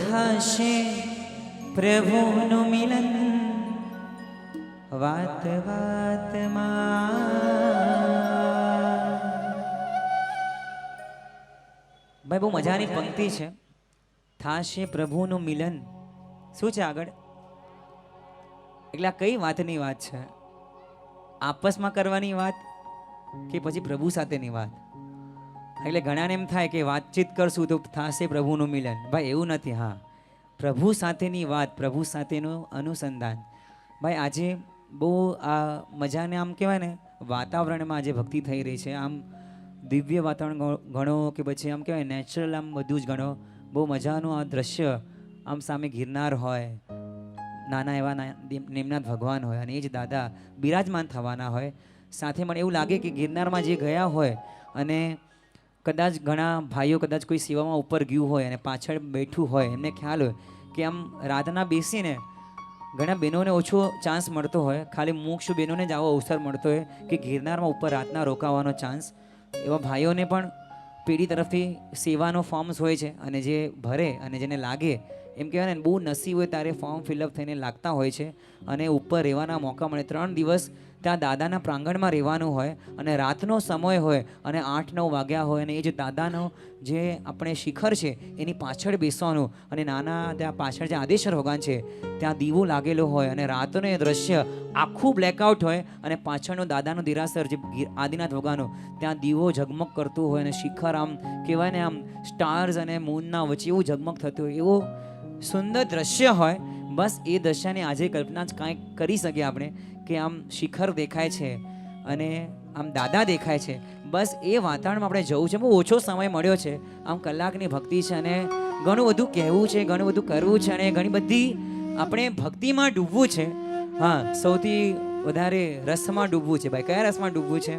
થાશે પ્રભુનું મિલન વાત વાતમાં. ભાઈ બહુ મજાની પંક્તિ છે. થાશે પ્રભુનું મિલન. શું છે આગળ? એટલે આ કઈ વાતની વાત છે? આપસમાં કરવાની વાત કે પછી પ્રભુ સાથેની વાત? એટલે ઘણાને એમ થાય કે વાતચીત કરશું તો થશે પ્રભુનું મિલન. ભાઈ એવું નથી. હા, પ્રભુ સાથેની વાત, પ્રભુ સાથેનું અનુસંધાન. ભાઈ આજે બહુ આ મજાને આમ કહેવાય ને વાતાવરણમાં આજે ભક્તિ થઈ રહી છે. આમ દિવ્ય વાતાવરણ ગણો કે પછી આમ કહેવાય નેચરલ, આમ બધું જ ગણો. બહુ મજાનું આ દ્રશ્ય. આમ સામે ગિરનાર હોય, નાના એવા નિમનાથ ભગવાન હોય અને એ જ દાદા બિરાજમાન થવાના હોય. સાથે મને એવું લાગે કે ગિરનારમાં જે ગયા હોય અને કદાચ ઘણા ભાઈઓ કદાચ કોઈ સેવામાં ઉપર ગયું હોય અને પાછળ બેઠું હોય, એમને ખ્યાલ હોય કે આમ રાતના બેસીને ઘણા બહેનોને ઓછો ચાન્સ મળતો હોય, ખાલી મોક્ષ બહેનોને જ આવો અવસર મળતો હોય કે ગિરનારમાં ઉપર રાતના રોકાવાનો ચાન્સ. એવા ભાઈઓને પણ પેઢી તરફથી સેવાનો ફોર્મ્સ હોય છે અને જે ભરે અને જેને લાગે, એમ કહેવાય ને બહુ નસીબ હોય ત્યારે ફોર્મ ફિલઅપ થઈને લાગતા હોય છે અને ઉપર રહેવાના મોકા મળે. 3 દિવસ ત્યાં દાદાના પ્રાંગણમાં રહેવાનું હોય અને રાતનો સમય હોય અને 8-9 વાગ્યા હોય અને એ જે દાદાનો જે આપણે શિખર છે એની પાછળ બેસવાનું અને નાના ત્યાં પાછળ જે આદેશ્વર ભગવાન છે ત્યાં દીવો લાગેલો હોય અને રાતનું એ દ્રશ્ય આખું બ્લેકઆઉટ હોય અને પાછળનો દાદાનો દિરાસર જે આદિનાથ ભગવાનનો ત્યાં દીવો ઝગમગ કરતું હોય અને શિખર આમ કહેવાય ને આમ સ્ટાર્સ અને મૂનના વચ્ચે એવું ઝગમગ થતું હોય, એવો સુંદર દ્રશ્ય હોય. બસ એ દ્રશ્યની આજે કલ્પના જ કાંઈક કરી શકીએ આપણે કે આમ શિખર દેખાય છે અને આમ દાદા દેખાય છે. બસ એ વાતાવરણમાં આપણે જવું છે. બહુ ઓછો સમય મળ્યો છે. આમ કલાકની ભક્તિ છે અને ઘણું બધું કહેવું છે, ઘણું બધું કરવું છે અને ઘણી બધી આપણે ભક્તિમાં ડૂબવું છે. હા, સૌથી વધારે રસમાં ડૂબવું છે. ભાઈ કયા રસમાં ડૂબવું છે?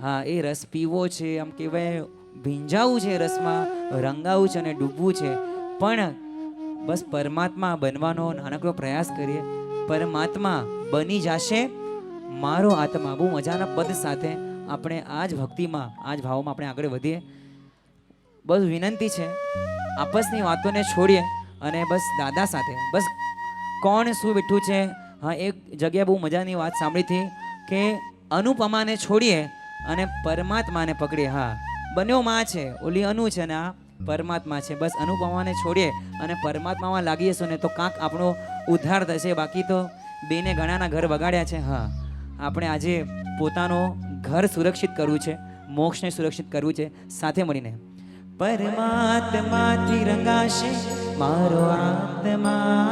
હા, એ રસ પીવો છે, આમ કહેવાય ભીંજાવું છે રસમાં, રંગાવું છે અને ડૂબવું છે. પણ બસ પરમાત્મા બનવાનો નાનકડો પ્રયાસ કરીએ. પરમાત્મા બની જશે મારો આત્મા. બહુ મજાના પદ સાથે આપણે આ જ ભક્તિમાં, આ જ ભાવમાં આપણે આગળ વધીએ. બસ વિનંતી છે, આપસની વાતોને છોડીએ અને બસ દાદા સાથે બસ કોણ શું બેઠું છે. હા, એક જગ્યાએ બહુ મજાની વાત સાંભળી હતી કે અનુપમાને છોડીએ અને પરમાત્માને પકડીએ. હા, બંને માં છે, ઓલી અનુ છે ને આ પરમાત્મા છે. બસ અનુપમાને છોડીએ અને પરમાત્મામાં લાગી જશું ને તો કાંક આપણો ઉદ્ધાર થશે. બાકી તો બેને ઘણાના ઘર બગાડ્યા છે. હા, આપણે આજે પોતાનો ઘર સુરક્ષિત કરવું છે, મોક્ષને સુરક્ષિત કરવું છે. સાથે મળીને પરમાત્માથી રંગાશે મારો આત્મા,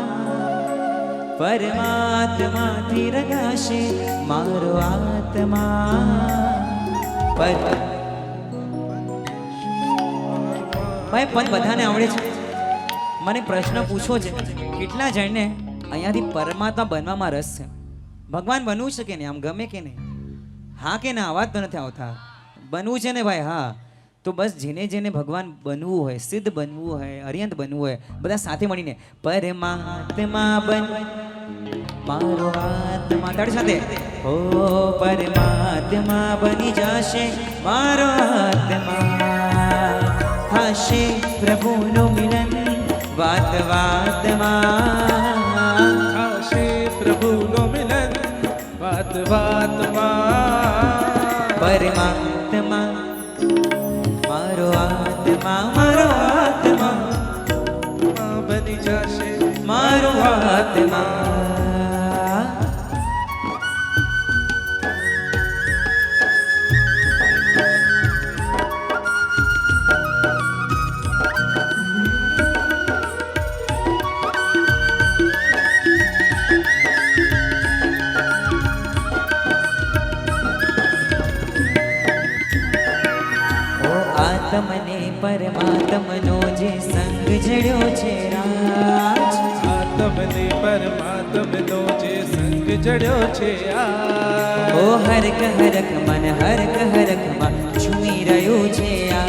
પરમાત્માથી રંગાશે મારો આત્મા. ભાઈ પણ બધાને આવડે છે. મને પ્રશ્ન પૂછવો છે, કેટલા જણને અહીંયાથી પરમાત્મા બનવામાં રસ છે? ભગવાન બનવું છે કે નહીં? આમ ગમે કે નહીં? હા કે ના? અવાજ તો નથી આવતા. બનવું છે ને ભાઈ? હા, તો બસ જેને જેને ભગવાન બનવું હોય, સિદ્ધ બનવું હોય, અરિયંત બનવું હોય, બધા સાથે મળીને પરમાત્મા બન મારો આત્મા. તાળી સાથે ઓ પરમાત્મા બની જશે મારો આત્મા, થશે પ્રભુનું મિલન વાત વાતમાં, થશે પ્રભુનું મિલન વાત વાતમાં. પરમાત્મા મારો આત્મા, મારો આત્મા બની જશે મારો આત્મા. આત્મને પરમાત્મનો જે સંગ જડ્યો છે રાજ, આત્મને પરમાત્મનો જે સંગ જડ્યો છે આ. ઓ હરક હરક મન હરક હરકમાં ઝૂમી રહ્યું છે આ,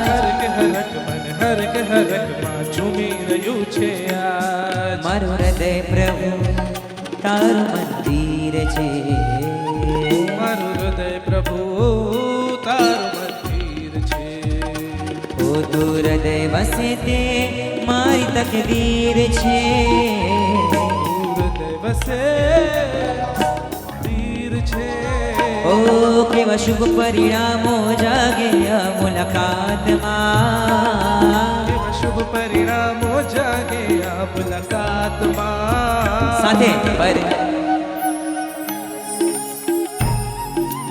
હરક હરક મન હરક હરકમાં ઝૂમી રહ્યું છે આ. મારું હૃદય પ્રભુ તારું મંદિર છે, મારું હૃદય પ્રભુ તારું મંદિર છે. ઓ તું હૃદય વસે તે મારી તકદીર છે. હૃદય વસે તીર છે. ઓ કેવા શુભ પરિણામો જાગે આ મુલાકાતમાં. કેવા શુભ પરિણામો જાગે આ મુલાકાતમાં. સાથે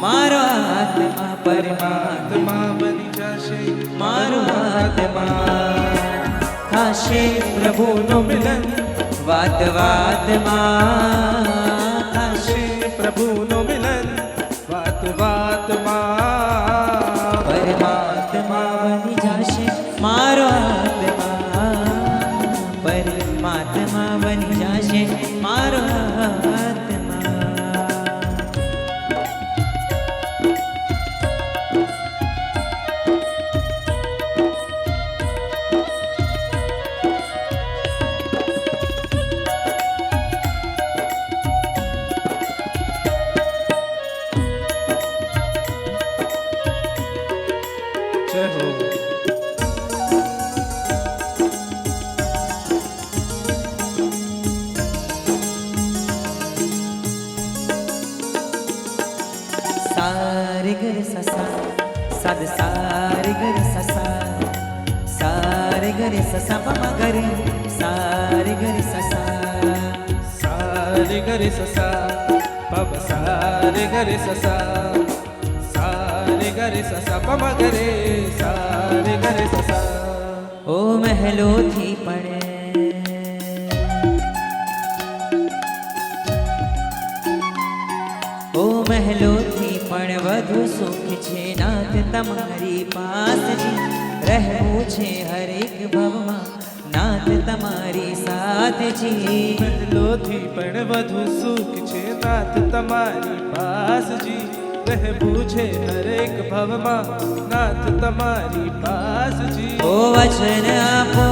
મારો આત્મા પરમાત્મા આત્મા બની જશે. મારો આત્મા થશે પ્રભુનું મિલન વાત વાતમાં થશે પ્રભુનો મિલન વાત વાતમાં. પરમાત્મા બની જશે મારો આત્મા. પરમાત્મા બની જશે મારો આત્મા. જય હો. सारे गर ससा सद सारे गर ससा सारे गर ससा पमा गर सारे गर ससा સારે ગરે સસા પબ સારે ગરે સસા સારે ગરે સસા પમ ગરે સારે ગરે સસા. ઓ મહેલોથી પડે ઓ મહેલોથી પણ વધુ સુખ છે નાથ તમારી પાસજી. રહેવું છે હરેક ભવમાં નાથ તમારી સાથજી. મહેલોથી પણ વધુ સુખ છે નાથ તમારી પાસજી. રહેવું છે હરેક ભવમાં નાથ તમારી પાસજી. ઓ વચન આપો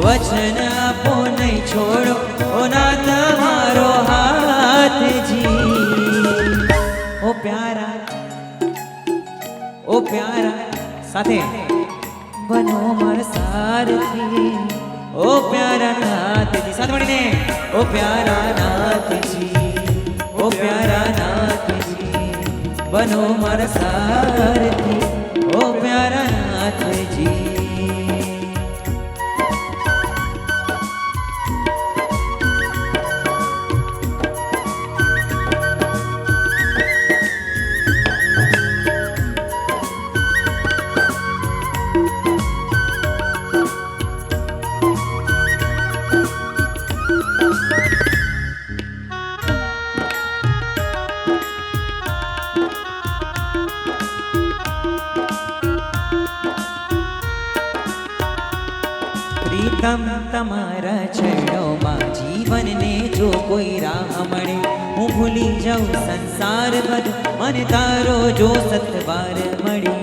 વચન આપો નહીં છોડો ઓ નાથ મારો હાથજી. ઓ પ્યારા ઓ પ્યારા સાથે બનો માર સારથી. ઓ પ્યારા નાથજી સાથે મળીને ઓ પ્યારા નાથજી. ઓ પ્યારા નાથજી બનો માર સારથી. ઓ પ્યારા નાથજી. પ્રીતમ તમારા ચરણોમાં જીવનને જો કોઈ રાહ મળે હું ભૂલી જાઉં સંસાર બધું મને તારો જો સતવાર મળે.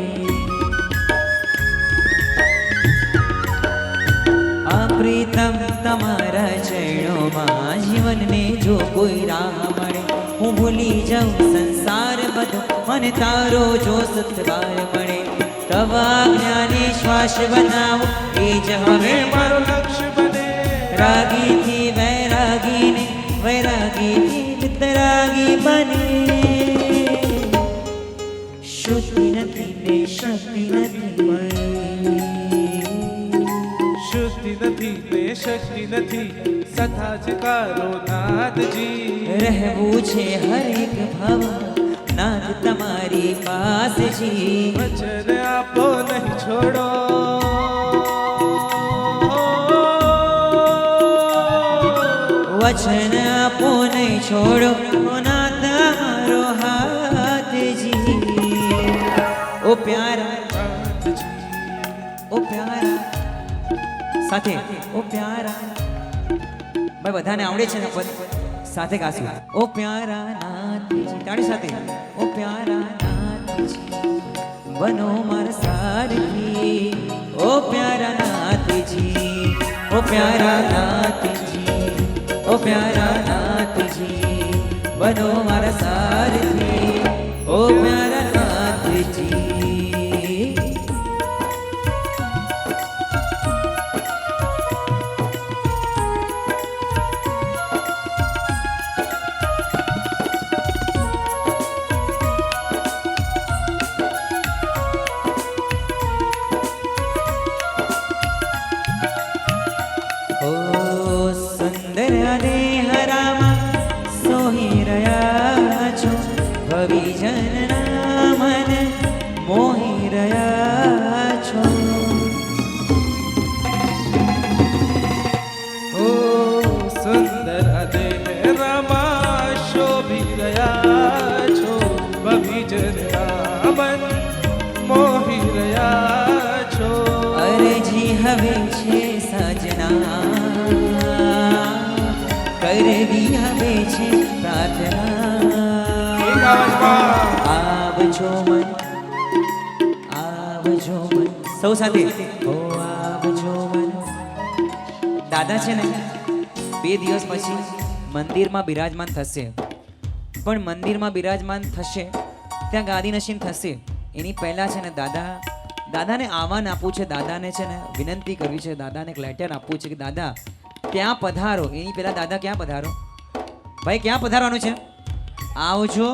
આ પ્રીતમ તમારા ચરણોમાં જીવનને જો કોઈ રાહ મળે હું ભૂલી જાઉં સંસાર બધું મને તારો જો સતવાર મળે. તવા જ્ઞાને શ્વાસ બનાવો એ જ હવે મારો લક્ષ્ય બને. રાગીથી વૈરાગીને વૈરાગીથી વિતરાગી બને. શુદ્ધિ નથી ને શક્તિ નથી. શુદ્ધિ નથી ને શક્તિ નથી સથા જકારો નાથજી. રહેવું છે હરેક ભાવ નાથ તમારી પાસજી. વચન આપો નહીં છોડો. વચન આપો નહીં છોડો ના તમારો હાથજી. ઓ પ્યારા ઓ પ્યારા સાથે ઓ પ્યારા ભાઈ બધાને આવડે છે ને પદ સાથે ગાશું. ઓ પ્યારા નાથજી તાળી સાથે. ઓ પ્યારા નાથજી બનો માર સારથી. ઓ પ્યારા નાથજી. ઓ પ્યારા નાથજી. ઓ પ્યારા નાથજી બનો મારા સારથી. ઓ પ્યારા નાથજી. સજના કરવી હવે છે પ્રાર્થના એક અવાજમાં આવજો મન આવજો મન સૌ સાથે ઓ આવજો મન દાદા છે ને 2 દિવસ પછી મંદિરમાં બિરાજમાન થશે પણ મંદિરમાં બિરાજમાન થશે ત્યાં ગાદી નશીન થશે એની પહેલા છે ને દાદાને આહવાન આપવું છે દાદાને છે ને વિનંતી કરવી છે દાદાને એક લેટર આપવું છે કે દાદા ત્યાં પધારો એની પહેલા દાદા ક્યાં પધારો ભાઈ ક્યાં પધારવાનું છે આવજો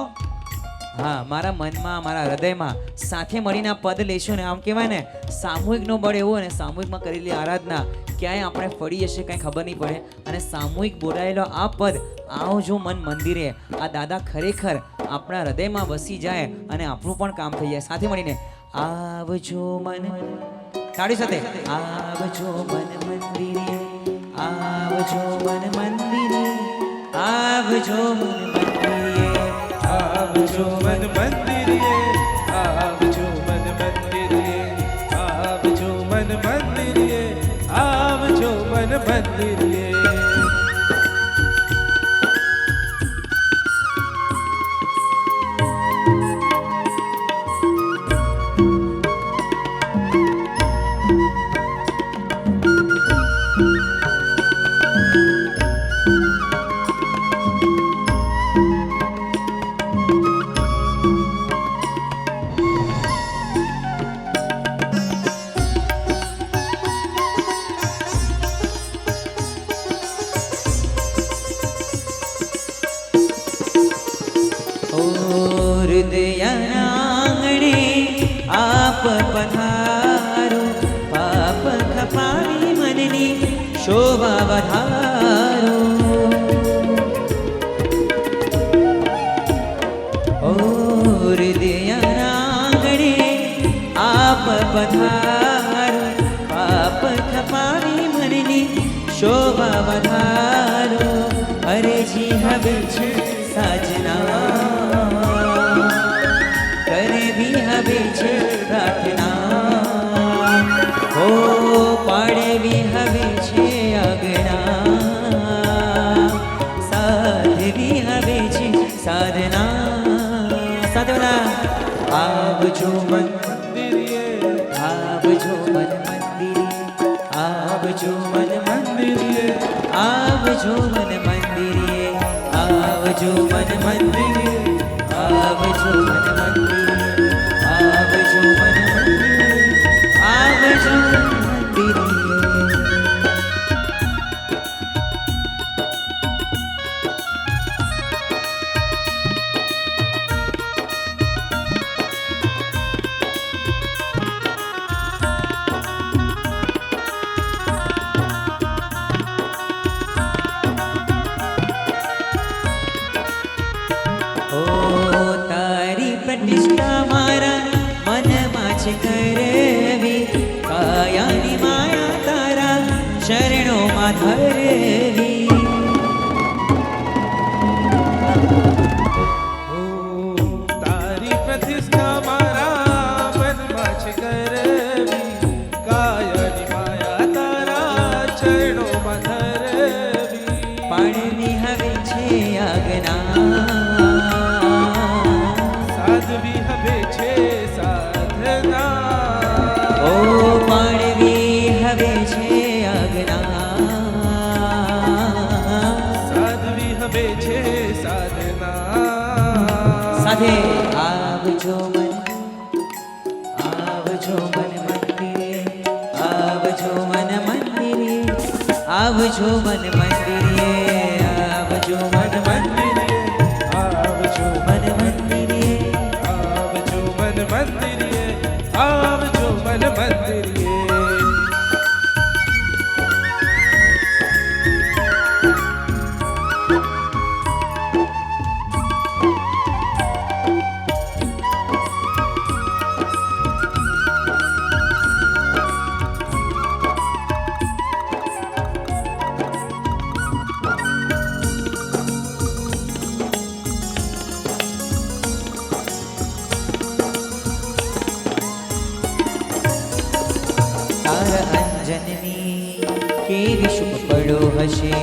હા મારા મનમાં મારા હૃદયમાં સાથે મળીને આ પદ લેશો ને આમ કહેવાય ને સામૂહિકનો બળ એવો ને સામૂહિકમાં કરેલી આરાધના ક્યાંય આપણે ફળી હશે કાંઈ ખબર નહીં પડે અને સામૂહિક બોલાયેલો આ પદ આવજો મન મંદિરે આ દાદા ખરેખર આપણા હૃદયમાં વસી જાય અને આપણું પણ કામ થઈ જાય સાથે મળીને આવજો મન તાળી સાથે આવજો મન મંદિરે આવજો મન મંદિરે આવજો મન મંદિરે આવજો મન મંદિરે આવજો મન મંદિરે આવજો મન મંદિરે આવજો મન મંદિરે હૃદયાંગણે આપ પધારો પાપ ખપાવી મનની શોભા વધારો ઓ હૃદયાંગણે આપ પધારો પાપ ખપાવી મનની શોભા વધારો અરજી હવે છે સાજના કરવી હવે છે પ્રાર્થના હો પાડવી હવે છે અગણા સાધવી હવે છે સાધના સાધના આવજો મન મંદિરે આવજો મન મંદિરે આવજો મન મંદિરે આવજો મન મંદિરે આવજો મન મંદિરે આવજો મન મંદિરે આવજો મન મંદિરે આવજો મંદિરે પ્રતિષ્ઠા મારા મનમાં છે કરવી કાયાની માયા તારા ચરણોમાં ધરવી તારી પ્રતિષ્ઠા મારા મનમાં છે કરવી કાયાની માયા તારા ચરણોમાં ધરવી પાડવી હવે છે આજ્ઞા સાધવી હવે છે સાધના ઓ પાડવી હવે છે આજ્ઞા સાધવી હવે છે સાધના સાથે આવજો મન મંદિરે આવજો મન મંદિરે આવજો મન મંદિરે આવજો મન મંદિરે આવજો મન મંદિરે આવજો મન મંદિરે આવજો મન મંદિરે શુભ પડો હશે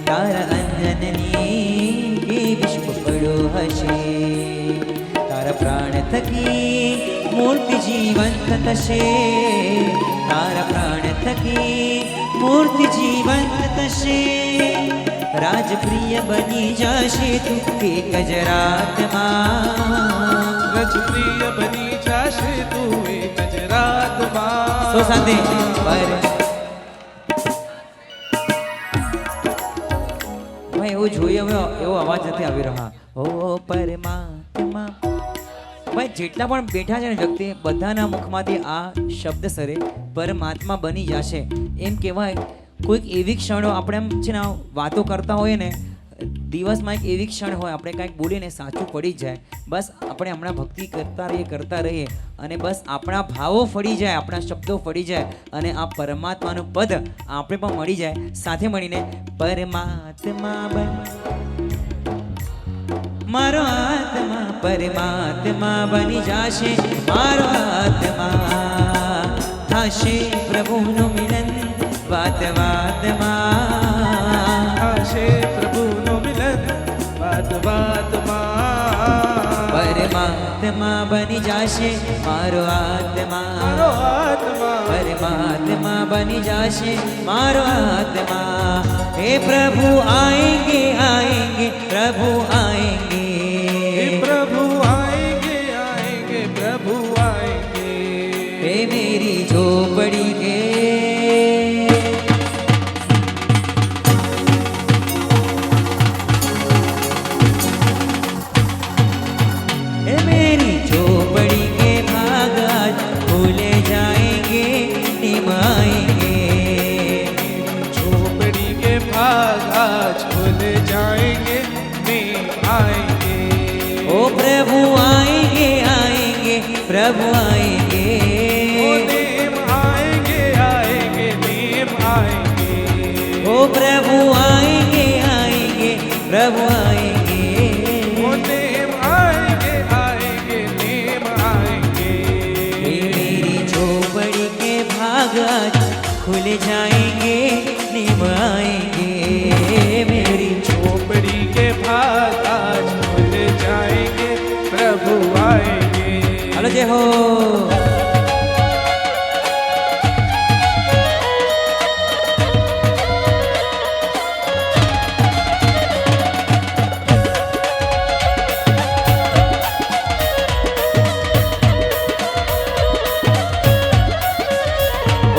તારા અંજનની કેવી શુભ પડો હશે તારા પ્રાણ થકી મૂર્તિ જીવંત થશે તારા પ્રાણ થકી મૂર્તિ જીવંત થશે રાજપ્રિય બની જશે તું એક જ રાતમાં રજપ્રિય બની જાશે તું એક જ રાતમાં. સો સાથે પર ભાઈ એવું જોઈએ હવે એવો અવાજ નથી આવી રહ્યો. ઓ પરમાત્મા ભાઈ જેટલા પણ બેઠા છે ને વ્યક્તિ બધાના મુખમાંથી આ શબ્દ સરે પરમાત્મા બની જશે એમ કહેવાય. કોઈક એવી ક્ષણો આપણે એમ છે ને વાતો કરતા હોઈએ ને દિવસમાં એક એવી ક્ષણ હોય આપણે કાંઈક બોલીને સાચું પડી જાય બસ આપણે હમણાં ભક્તિ કરતા રહીએ અને બસ આપણા ભાવો ફળી જાય આપણા શબ્દો ફળી જાય અને આ પરમાત્માનું પદ આપણે પણ મળી જાય સાથે મળીને પરમાત્મા બન મારો આત્મા પરમાત્મા બની જશે મારો આત્મા થશે પ્રભુનું મિલન વાત વાતમાં આશે પ્રભુનું મિલન વાત વાતમાં. પરમાત્મા બની જશે મારો આત્મા મારો આત્મા પરમાત્મા બની જશે મારો આત્મા હે પ્રભુ આएंगे आएंगे प्रभु आएंगे प्रभु आएंगे आएंगे प्रभु आएंगे. हे मेरी झोपड़ी के हे मेरी झोपड़ी के भाग आज भूले जाएंगे निम आएंगे झोपड़ी के भाग आज खुल जाएंगे नीम आएंगे. ओ प्रभु आएंगे आएंगे प्रभु आएंगे ओ नीम आएंगे आएंगे नीम आएंगे. ओ प्रभु आएंगे आएंगे प्रभु आएंगे ओ नीम आएंगे आएंगे नीम आएंगे. हे मेरी झोपड़ी के भाग आज खुल जाएंगे निम आएंगे मेरी झोपड़ी के भाग आज खुल जाएंगे प्रभु आएंगे. हेलो जय हो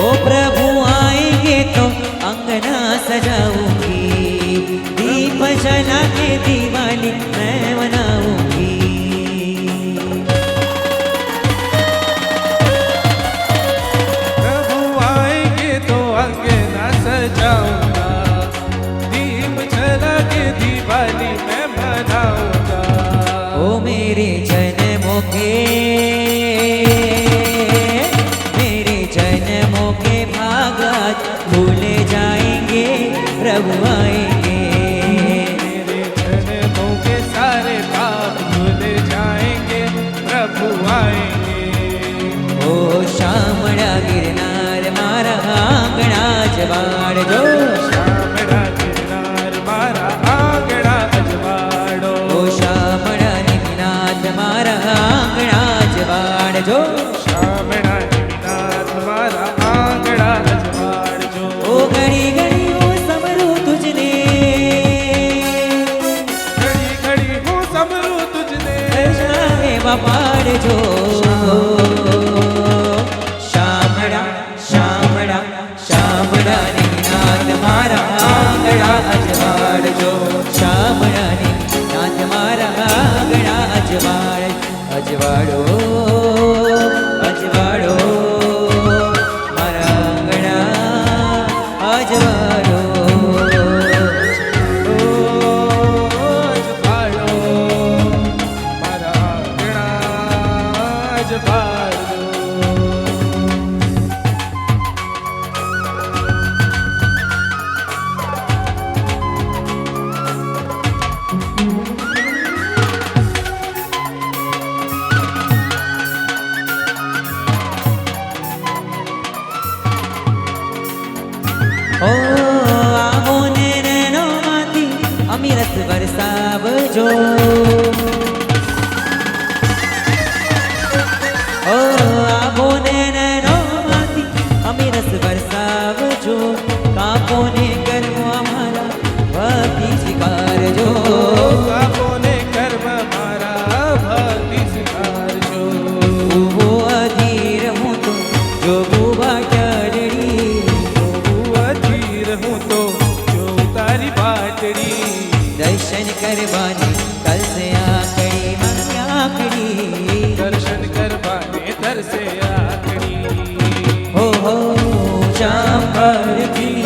ओ प्रभु आएंगे तो अंगना सजाऊंगी दीप जला के दिवाली मैं मनाऊंगी प्रभु आएंगे तो अंगना सजाऊंगा दीप जला के दिवाली मैं मनाऊंगा. ओ मेरे जन्मों के भाग आज भूले जाएंगे प्रभु आएंगे मेरे जन्मों के सारे पाप भूल जाएंगे प्रभु आएंगे. ओ शामड़ा गिरनार मारा आंगणा जवाड़ जो शामड़ा गिरनार मारा आंगणा अजवाड़ो. ओ शामड़ा निमिनाथ मारा आंगणा जवाड़ जो शामड़ा गिरनार मारा आंगणा अजवाड़ो. ओ घड़ी घड़ी ओ समरू तुझने घड़ी घड़ी हूँ समरू तुझने जाए बापाड़ जो शामड़ा शामड़ा शामड़ा निमिनाथ मारा आंगणा अजवाड़ जो शामड़ा निमिनाथ मारा आंगणा अजवाड़ अजवाड़ो अजवाड़ो मारा आंगणा अजवाड़ो अजवाड़ो मारा आंगणा अजवाड़ो. રસ વરસાવજો ઓ આબો ને નૈનોમાંથી અમે રસ વરસાવજો કાપો ને કર્મો અમારા ભક્તિ સ્વીકારજો કાપોને કર્મ મારા ભક્તિ સ્વીકારજો ઉભો અધીર હું તો જોગું વાટડી હું અધીર હું તો જોઉં તારી બાટડી દર્શન કરવાની તલસે આકડી માં આકડી દર્શન કરવાને તરસે આકડી હો ચાંબરથી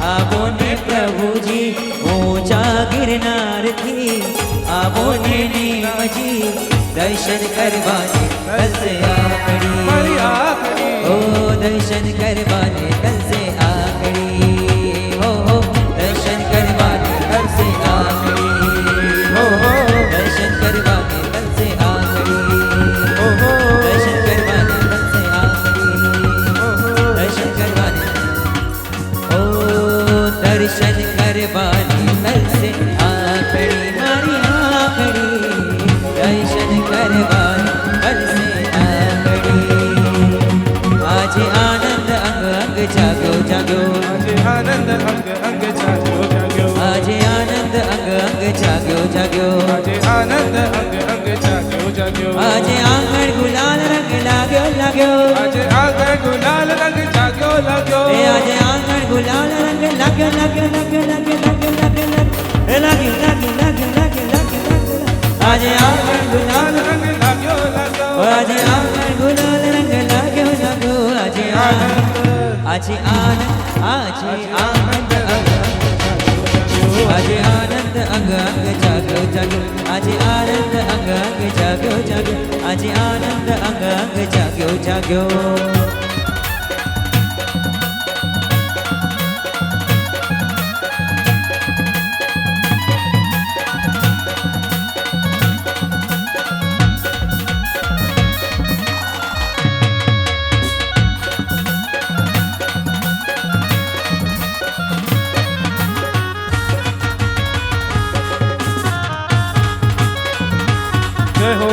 આવો ને પ્રભુજી ઊંચા ગિરનારથી આવો ને નીમજી દર્શન કરવાની તલસે મારી આકડી આકડી ઓ દર્શન કરવાને તલસે આકડી હો દર્શન કરવાને તલસે આકડી હો દર્શન કરવાને તલસે આકડી ઓહો દર્શન કરવાને તલસે આકડી દર્શન કરવાને ઓ દર્શન કરવાની તલસે આકડી મારી આકડી દર્શન કરવાની તલસે આકડી આજે આનંદ અંગ અંગ જાગ્યો જાગ્યો આજે આનંદ અંગ અંગ જાગ્યો જાગ્યો આજે આનંદ અંગ અંગ જાગ્યો જાગ્યો આજે આનંદ અંગ અંગ જાગ્યો જાગ્યો આજે આંગણ ગુલાલ રંગ લાગ્યો લાગ્યો આજે આગળ ગુલાલ રંગ જાગ્યો લાગ્યો એ આજે આંગણ ગુલાલ રંગ લાગ્યો લાગ્યો લાગ્યો લાગ્યો લાગ્યો લાગ્યો એ લાગ્યો લાગ્યો લાગ્યો લાગ્યો લાગ્યો આજે આંગણ ગુલાલ રંગ લાગ્યો લાગ્યો આજે આંગણ ગુલાલ રંગ લાગ્યો લાગ્યો આજે આનંદ આજે આનંદ આજે આનંદ આજે આનંદ અંગ અંગ જાગ્યો જાગ્યો આજે આનંદ અંગ અંગ જાગ્યો જાગ્યો આજે આનંદ અંગ અંગ જાગ્યો જાગ્યો જય હો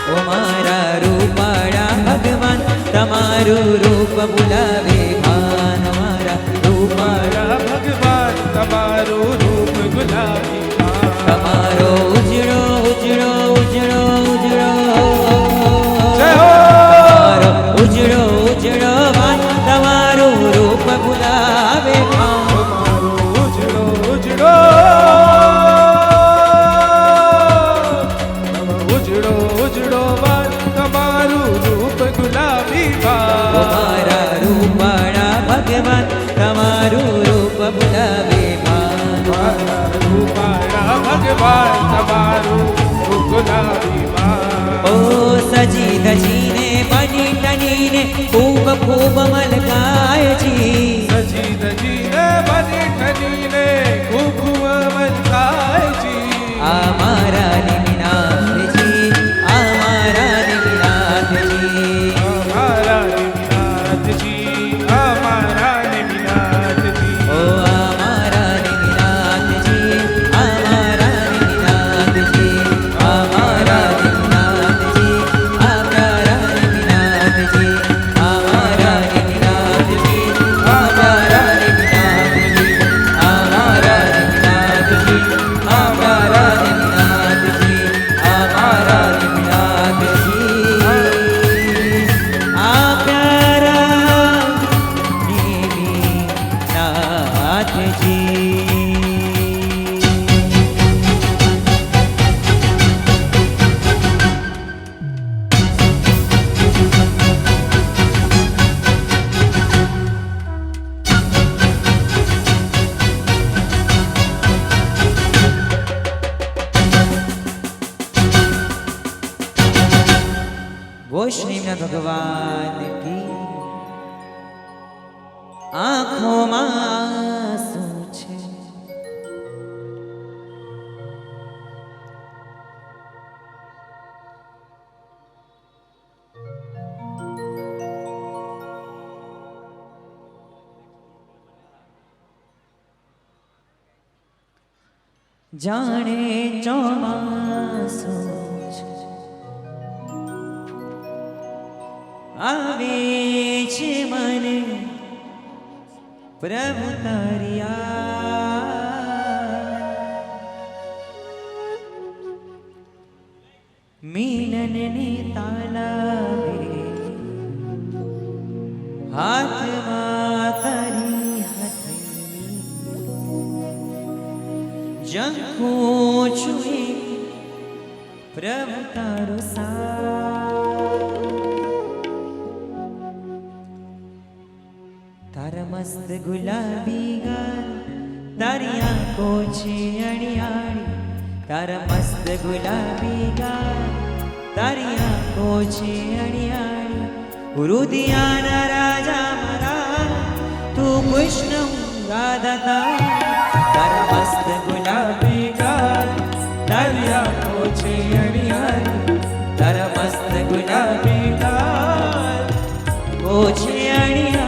ઓ મારા રૂપાળા ભગવાન તમારું રૂપ બોલાવે ભાન મારા રૂપાળા મારા ભગવાન તમારું રૂપ ગુલાબી તમારો ઉજળો ઉજળો ઉજળો ઉજળો જય હો તમારો ઉજળો ઉજળો ભાન તમારું રૂપ બોલાવે ભાન તમારો ઉજળો ઉજળો ઉજળો ઉજળો વાલ તમારું રૂપ ગુલાબી ઓ વાલ મારા રૂપાળા ભગવાન તમારું રૂપ બોલાવે ભાન મારા રૂપાળા ભગવાન તમારું રૂપ ગુલાબી વાલ ઓ સજી ધજીને બની ટનીને ખૂબ ખૂબ મલકાયજી સજી દજીને બની ઠનીને ખૂબ મનકાયજી આ મારા નિમિનાથજી આ મારા નિમિનાથજી અમારા નિમિનાથજી અમારા નિમિનાથજી ઓ આ મારા નિમિનાથજી આ મારા નિમિનાથજી આ મારા નિમિનાથજી આ મારા નિમિનાથજી આ મારા નિમિનાથજી આ મારા નિમિનાથજી આ મારા નિમિનાથજી આ મારા નિમિનાથજી આ મારા નિમિનાથજી આ પ્યારા નિમિનાથજી वो श्रीनाथ भगवान की આંખોમાં આંસુ છે જાણે ચોમાસું આવે છે મને પ્રભુ તારી મિલનને તાલાવે હાથમાં તારી હથેળી જંખું છું પ્રભુ તારો તારા મસ્ત ગુલાબી ગાલ તારી આંખો છે અણિયાળી તારા મસ્ત ગુલાબી ગાલ તારી આંખો છે અણિયાળી હૃદયાના રાજા મારા તું કૃષ્ણ રાધા તારા મસ્ત ગુલાબી ગાલ તારી આંખો છે અણિયાળી તારા મસ્ત ગુલાબી ગાલ ઓ છે અણિયાળી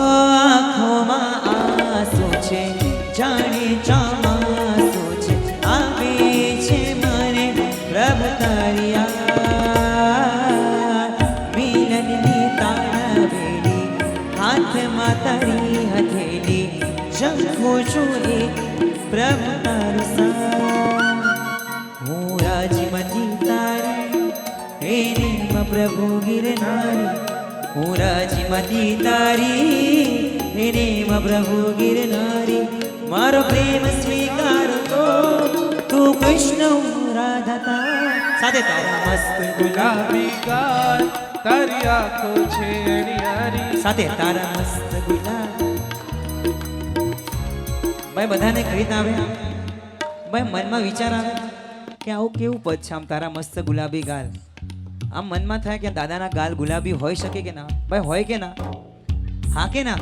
આંખોમાં આંસુ છે જાણે ચોમાસું છે આવે છે મને પ્રભુ તારી મિલનની તાળવેલી હાથમાં તારી હથેલી જંખું છું પ્રભુ તારો હું રાજમતી તારી હે પ્રભુ ગિરનારી હું રાજમતી તારી એને પ્રભુ ગિરનારી મારો પ્રેમ સ્વીકાર તો તું કૃષ્ણ રાધા સાથે તારા મસ્ત ગુલાબી ગાલ તારી આંખો છે અણિયારી સાથે તારા મસ્ત ગુલાબ ભાઈ બધાને ગીત આવે ભાઈ મનમાં વિચાર આવે કે આવું કેવું પદ છે આમ તારા મસ્ત ગુલાબી ગાલ આમ મનમાં થાય કે દાદાના ગાલ ગુલાબી હોઈ શકે કે ના ભાઈ હોય કે ના હા કે ના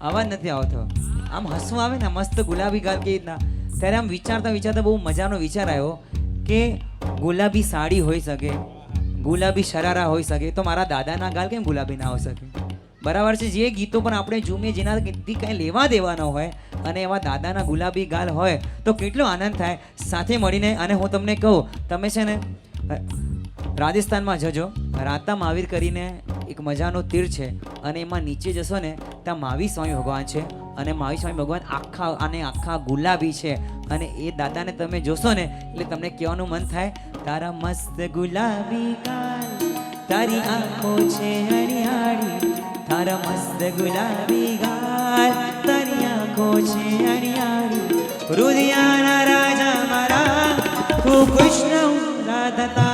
અવાજ નથી આવતો આમ હસવું આવે ને મસ્ત ગુલાબી ગાલ કેવી રીતના ત્યારે આમ વિચારતા વિચારતા બહુ મજાનો વિચાર આવ્યો કે ગુલાબી સાડી હોઈ શકે ગુલાબી શરારા હોઈ શકે તો મારા દાદાના ગાલ કેમ ગુલાબી ના હોઈ શકે બરાબર છે જે ગીતો પણ આપણે ઝૂમીએ જેના કંઈ લેવા દેવા ન હોય અને એવા દાદાના ગુલાબી ગાલ હોય તો કેટલો આનંદ થાય સાથે મળીને અને હું તમને કહું તમે છે ને રાજસ્થાનમાં જજો રાતા મહાવીર કરીને એક મજાનો તીર છે અને એમાં નીચે જશો ને ત્યાં મહાવીર સ્વામી ભગવાન છે અને મહાવીર સ્વામી ભગવાન આખા ગુલાબી છે અને એ દાદાને તમે જોશો ને એટલે તમને કહેવાનું મન થાય તારા મસ્ત ગુલાબી ગાલ તારી આંખો છે અણિયાળી તારા મસ્ત ગુલાબી ગાલ તારી આંખો છે અણિયાળી હૃદયાના રાજા મારા તું કૃષ્ણ રાધા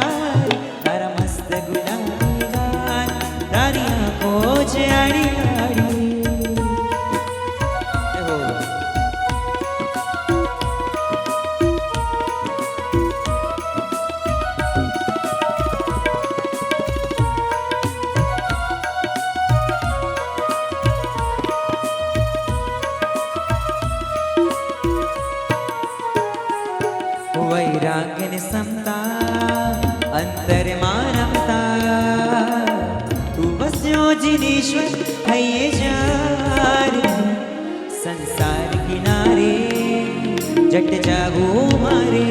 તારા મસ્ત ગુલાબી ગાલ તારી આંખો છે અણિયાળી વૈરાગ્યને સમતા અંતરમાં રમતા તું બસ્યો જીનેશ્વર થઈએ જાર સંસાર કિનારે જટ જાગો મારે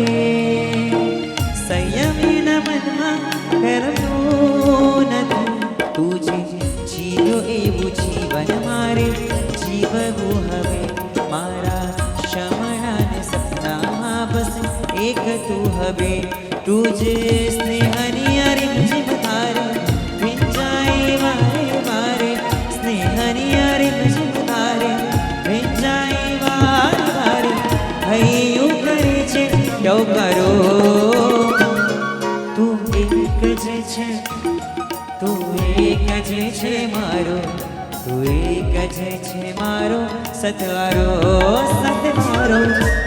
સંયમીના મનમાં કરવું નથી તું જે જીવ્યો એવું જીવન મારે જીવવું હવે મારા શમણાને સપનામાં બસ એક તું હવે તુજે સ્નેહની અરિમઝિમ ધારે વિંજાય વારે વારે સ્નેહની અરિમઝિમ ધારે વિંજાય વારે વારે હૈયું મારો, તું એક જ છે મારો સતવારો, સતવારો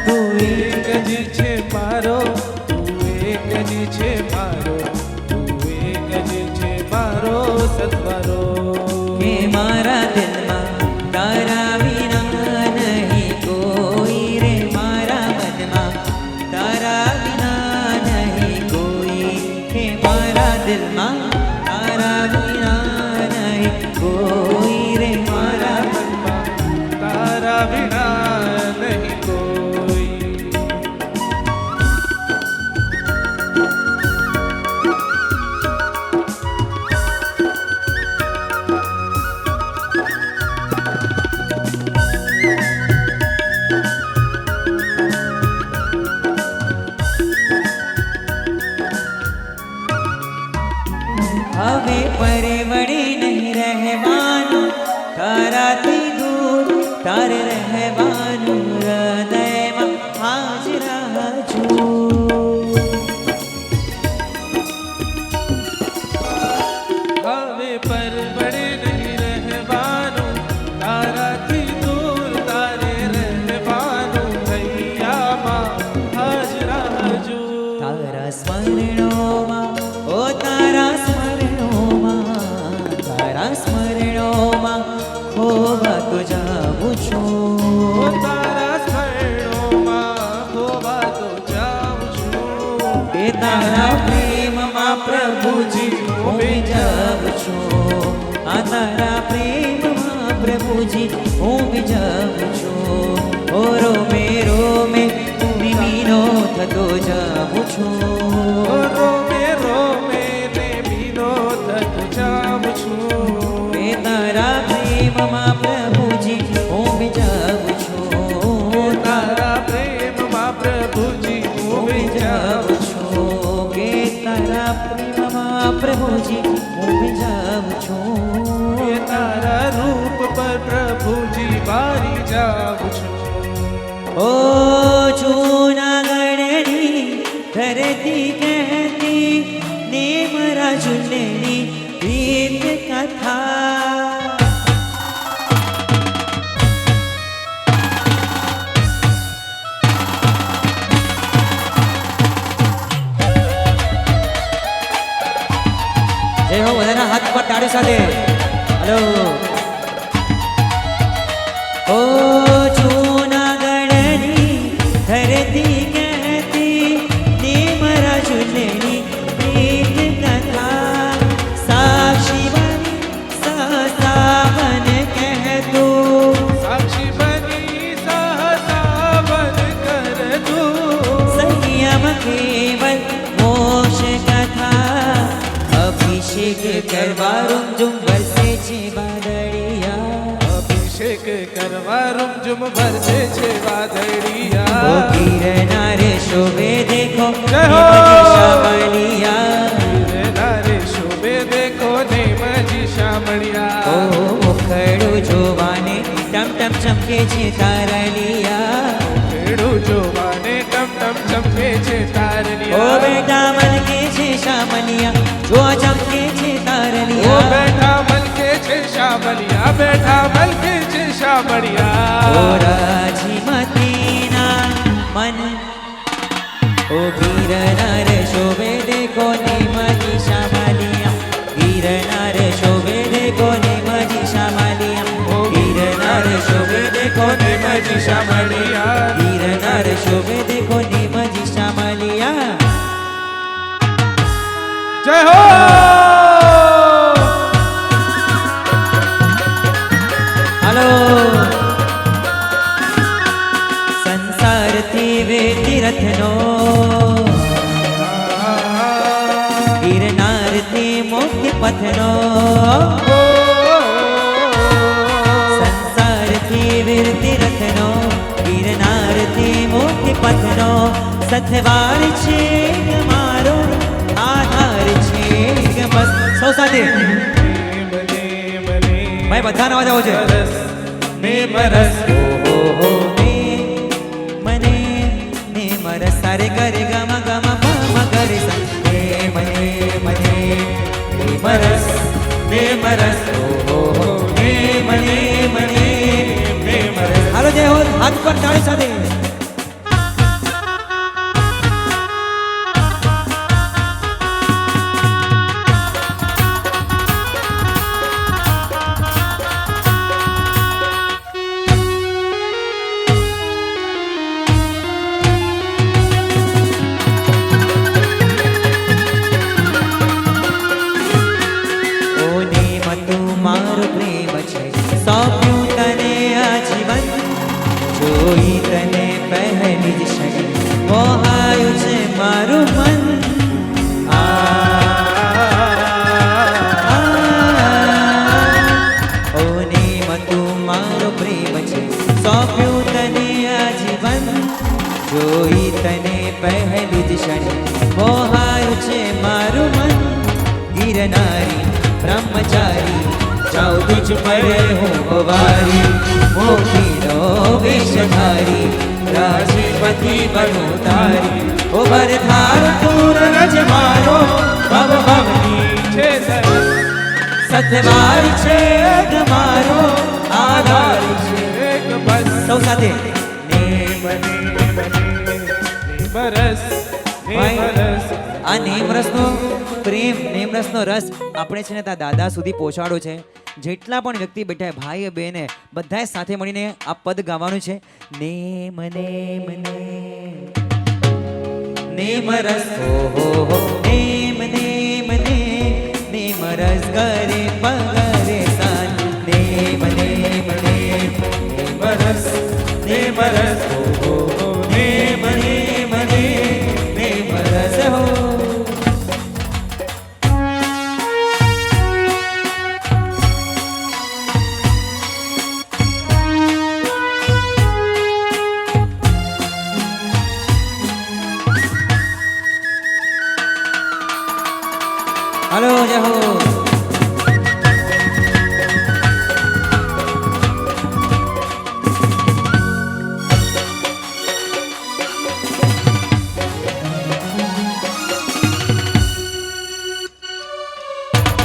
તું એક જ છે મારો, તું એક જ છે મારો, તું એક જ છે મારો સતવારો. કે મારા દિલમાં તારા વિના નહીં કોઈ રે, મારા મનમાં તારા વિના નહીં કોઈ, કે મારા દિલમાં તારા વિના નહીં કોઈ રે, મારા મનમાં તારા વિના નહીં કોઈ. હવે પરવડે નહીં રહેવાનું તારાથી દૂર, તારે રહેવાનું હૃદયમાં હાજર છું. હવે પરવડે નહીં રહેવાનું તારાથી દૂર, તારે રહેવાનું હૈયામાં હાજરા જો. તારા સ્મરણોમાં, ઓ તારા સ્મરણોમાં, તારા સ્મરણોમાં ખોવા તો જાઉં છું. તારા સ્મરણોમાં ખોવા તો જાઉં છું. તે તારા પ્રેમમાં પ્રભુજી હું જાઉં છું. આ તારા પ્રેમમાં પ્રભુજી હું જાઉં છું. ઓ રોમે રોમે ભીનો થતો જાઉં છું. રોમે રોમે ને ભીનો થતો જાઉં છું. તે તારા પ્રેમમાં પ્રભુજી હું જાઉં છું. તારા પ્રેમમાં પ્રભુજી હું જાઉં છું. કે તારા પ્રેમમાં પ્રભુજી હું જાઉં છું. એ તારા રૂપ પર પ્રભુજી વારી જાઉં છું. ઓ જૂનાગઢની ધરતી કહેતી ને મારા ઝૂલની પ્રીત કથા. જય હો, બધાના હાથ પર તાળી સાથે. હલો. ઓ જૂનાગઢની ધરતી કહેતી ને મારા ઝૂલની પ્રીત કથા. સાક્ષી બની સહસાવન કહેતું, સાક્ષી બની સહસાવન કરતું. સંયમ કેવલ મોક્ષ કથા. અભિષેક કરવા રૂમઝુમ વરસે છે વાદળિયા. અભિષેક કરવા રૂમઝુમ વરસે છે ઓ વાદળિયા. ગિરનાર શોભે દેખો જય હો! શામળિયા. નારે શોભે દેખો ને મજી શામળિયા. ઓ મુખડું જોવાને ટમ ટમ ચમકે છે તારલિયા. ખેડૂ જોવાને ટમ ટમ ચમકે છે ઓ તારલિયા. બેટા મલકે છે શામલિયા, જો ચમકે છે ઓ તારલિયા. બેઠા મલકે છે શામળિયા, બેઠા મલકે છે ઓ શામળિયા. રાજી મતીના મન, ઓ ગિરનાર શોભે દેખો ને મજી શામલિયા. ગિરનાર શોભે દેખો ને મજી શામલિયા. ગિરનાર શોભે દેખો ને મજી શામલિયા. ગિરનાર શોભે દેખો ને મજી શામલિયા. જય હો. હાલો. સંસારથી વેતી રથનો, ગિરનારથી મુક્તિ પથનો. સંસારથી વેતી રથનો, ગિરનારથી મુક્તિ પથનો. સથવાર છે મારો આધાર છે બસ. સૌ સાથે ભાઈ બધાનો અવાજ આવો છે. બરસ ને બરસ ઓહો મને ને મરસ સારે કરે ગમા ગમા પમ કરે સા. મને ને મરસ પ્રેમ રસ ઓહો નેમ નેમ નેમ પ્રેમ રસ. હાલો જય હો, હાથ પર તાળી સાથે. મારો પ્રેમ છે સોંપ્યું તને આજીવન, જોઈ તને પહેલી જ ક્ષણે મોહાયું છે મારું મન. ઓ નેમ તું મારો પ્રેમ છે સોંપ્યું તને આજીવન, જોઈ તને પહેલી જ ક્ષણે મોહાયું છે મારું મન. ગિરનારી બ્રહ્મચારી જાઉ તુજ પર હું અવારી, મોખીનો વેશધારી રાજપતિ બનું તારી. ઓ ભરધાર તું રજ મારો ભવ ભવની છે સરસ સતવાર છે મારો આધાર છે. એક બસ સૌ સાથે નેમ નેમ નેમ રસ નેમ રસ. આ નેમરસનો પ્રેમ, નેમરસનો રસ આપણે છે ને ત્યાં દાદા સુધી પહોંચાડો છે. જેટલા પણ વ્યક્તિ બેઠા ભાઈ બહેને બધાએ સાથે મળીને આ પદ ગાવાનું છે. નેમ નેમ નેમ નેમ રસ ઓહો નેમ નેમ નેમ નેમ રસ કરે પગરે સાન. નેમ નેમ નેમ નેમ રસ નેમ રસ ઓહો નેમ નેમ નેમ નેમ રસ હો. हेलो जय हो.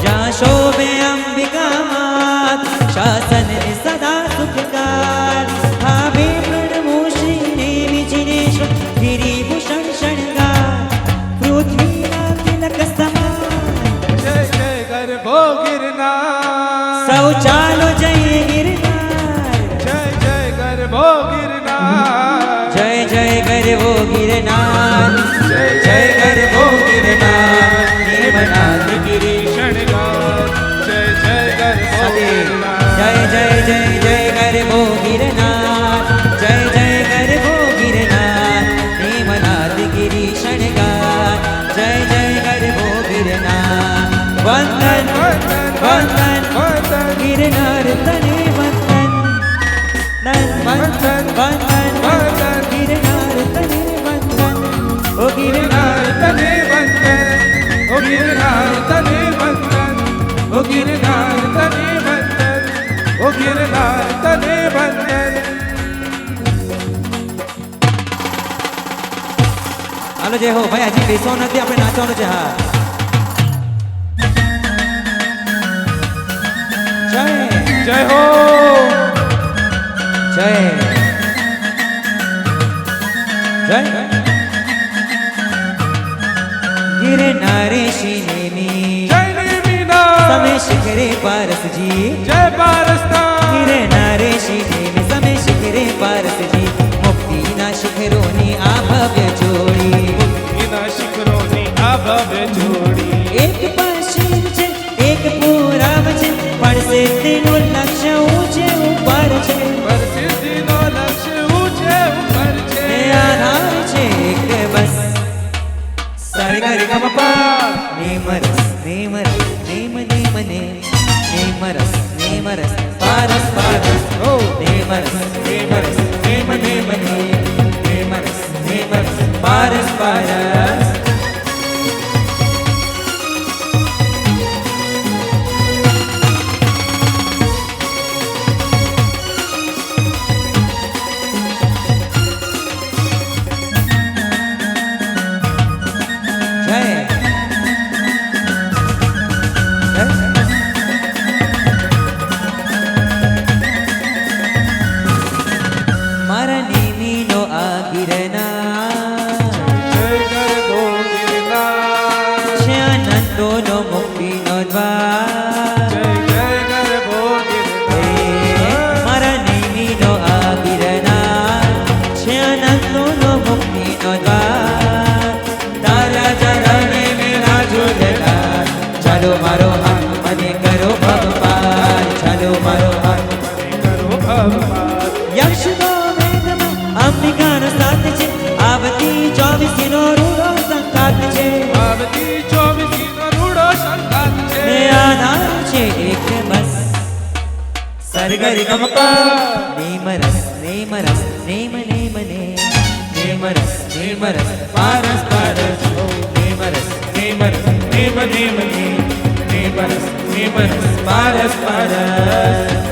जा शोभे अंबिका मात शासन ने सदा सुखकार, भावे प्रणमोषी नेमि जिनेश्वर गिरिभूषण शृंगार. पृथ्वीना तिलक समान જય જય ગરબો ગિરનાર, સૌ ચાલો જય ગિરનાર. જય જય ગરબો ગિરનાર, જય જય ગરવો ગિરનાર, જય જય ગરવો ગિરનાર. નેમનાથ ગિરી શણગાર, જય જય ગરબો સાથે ગિરનાર. જય જય જય જય ગરવો ગિરનાર, જય જય ગરવો ગિરનાર. નેમનાથ ગિરી શણગાર, જય જય ગરવો ગિરનાર. વંદન વંદન વંદન ગિરનાર તને વંદન. વંદન વંદન વંદન ગિરનાર તને વંદન. ઓ ગિરનાર તને વંદન, ઓ ગિરનાર તને વંદન, ઓ ગિરનાર તને વંદન, ઓ ગિરનાર તને વંદન. હાલો જય હો ભાઈ, હજી બેસવાનું નથી, આપણે નાચવાનું છે. હા જય જય હો જય જય ગિરનારેશી નેમી જય નેમિના, તમે શિખરે પારસજી. જય પારસના, ગિરનારેશી નેમી તમે શિખરે પારસજી. મુક્તિના શિખરોની આ ભવ્ય જોડી, એના શિખરોની આ ભવ્ય જોડી. એક પશ્ચિમ છે એક પૂરબ છે, પડશે તેનું લક્ષ્ય ઊંચે ઉપર છે. પરસિદ્ધિનો લક્ષ્ય ઊંચે ઉપર છે. એ આધાર છે એક બસ સારે ગરે ગમ પા. નેમરસ નેમરસ નેમ નેમ ને નેમરસ નેમરસ પારસ પારસ. ઓ નેમરસ નેમરસ નેમ નેમ ને નેમરસ નેમરસ પારસ પારસ. ગિરનાર જય ગરબો ગિરનાર છે આનંદોનો મુક્તિનો દ્વાર જય જય ગરબો ગિરનાર મારા નેમીનો આ ગિરનાર છે આનંદોનો મુક્તિનો દ્વાર તારા ચરણે મેરા ઝૂલનાર ચાલો મારો હાથ મને કરો ભગવાન ચાલો મારો હાથ કરો ભગવાન યક્ષનો વેદમાં અંબિકાનો સાથ છે આવતી 24 નો રૂડો સંકાત છે આવતી 24 નો રૂડો સંતાન છે ને આધાર છે એક બસ સરગરી ગમપા નેમ રસ નેમ નેમ ને નેમ રસ પારસ પારસ નેમ રસ નેમ નેમ નેમ નેમ રસ પારસ પારસ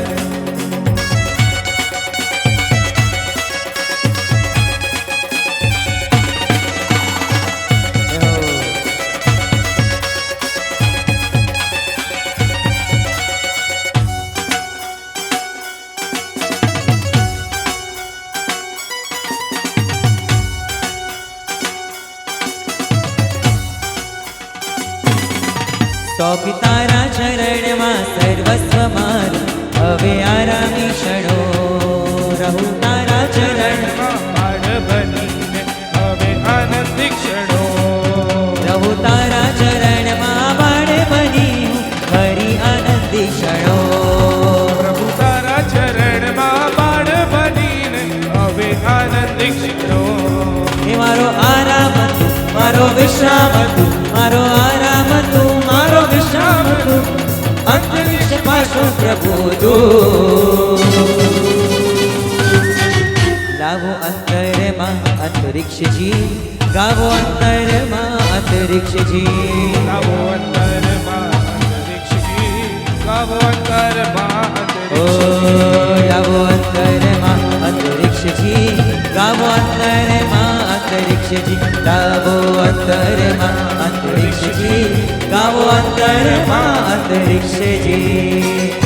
સોંપી તારા ચરણમાં સર્વસ્વ મારું હવે આરામી ક્ષણો રહું તારા ચરણમાં બાળ બનીને હવે આનંદી ક્ષણો રહું તારા ચરણમાં બાળ બની ફરી આનંદી ક્ષણો પ્રભુ તારા ચરણમાં બાળ બનીને હવે આનંદી ક્ષણો એ મારો આરામ તું મારો વિશ્રામ તું મારો આરામ તું મારો વિશ્રામ તું અંતરિક્ષ પાછો પ્રભુ તું લાવો અંતરમાં અંતરિક્ષજી ગાવો અંતરમાં અંતરિક્ષજી ગાવો અંતરમાં અંતરિક્ષજી ગાવો અંતરમાં ઓ અંતરિક્ષજી લાવો અંતરમાં અંતરિક્ષજી ગાવો અંતરમાં અંતરિક્ષજી લાવો અંતરમાં અંતરિક્ષજી ગાવો અંતરમાં અંતરિક્ષજી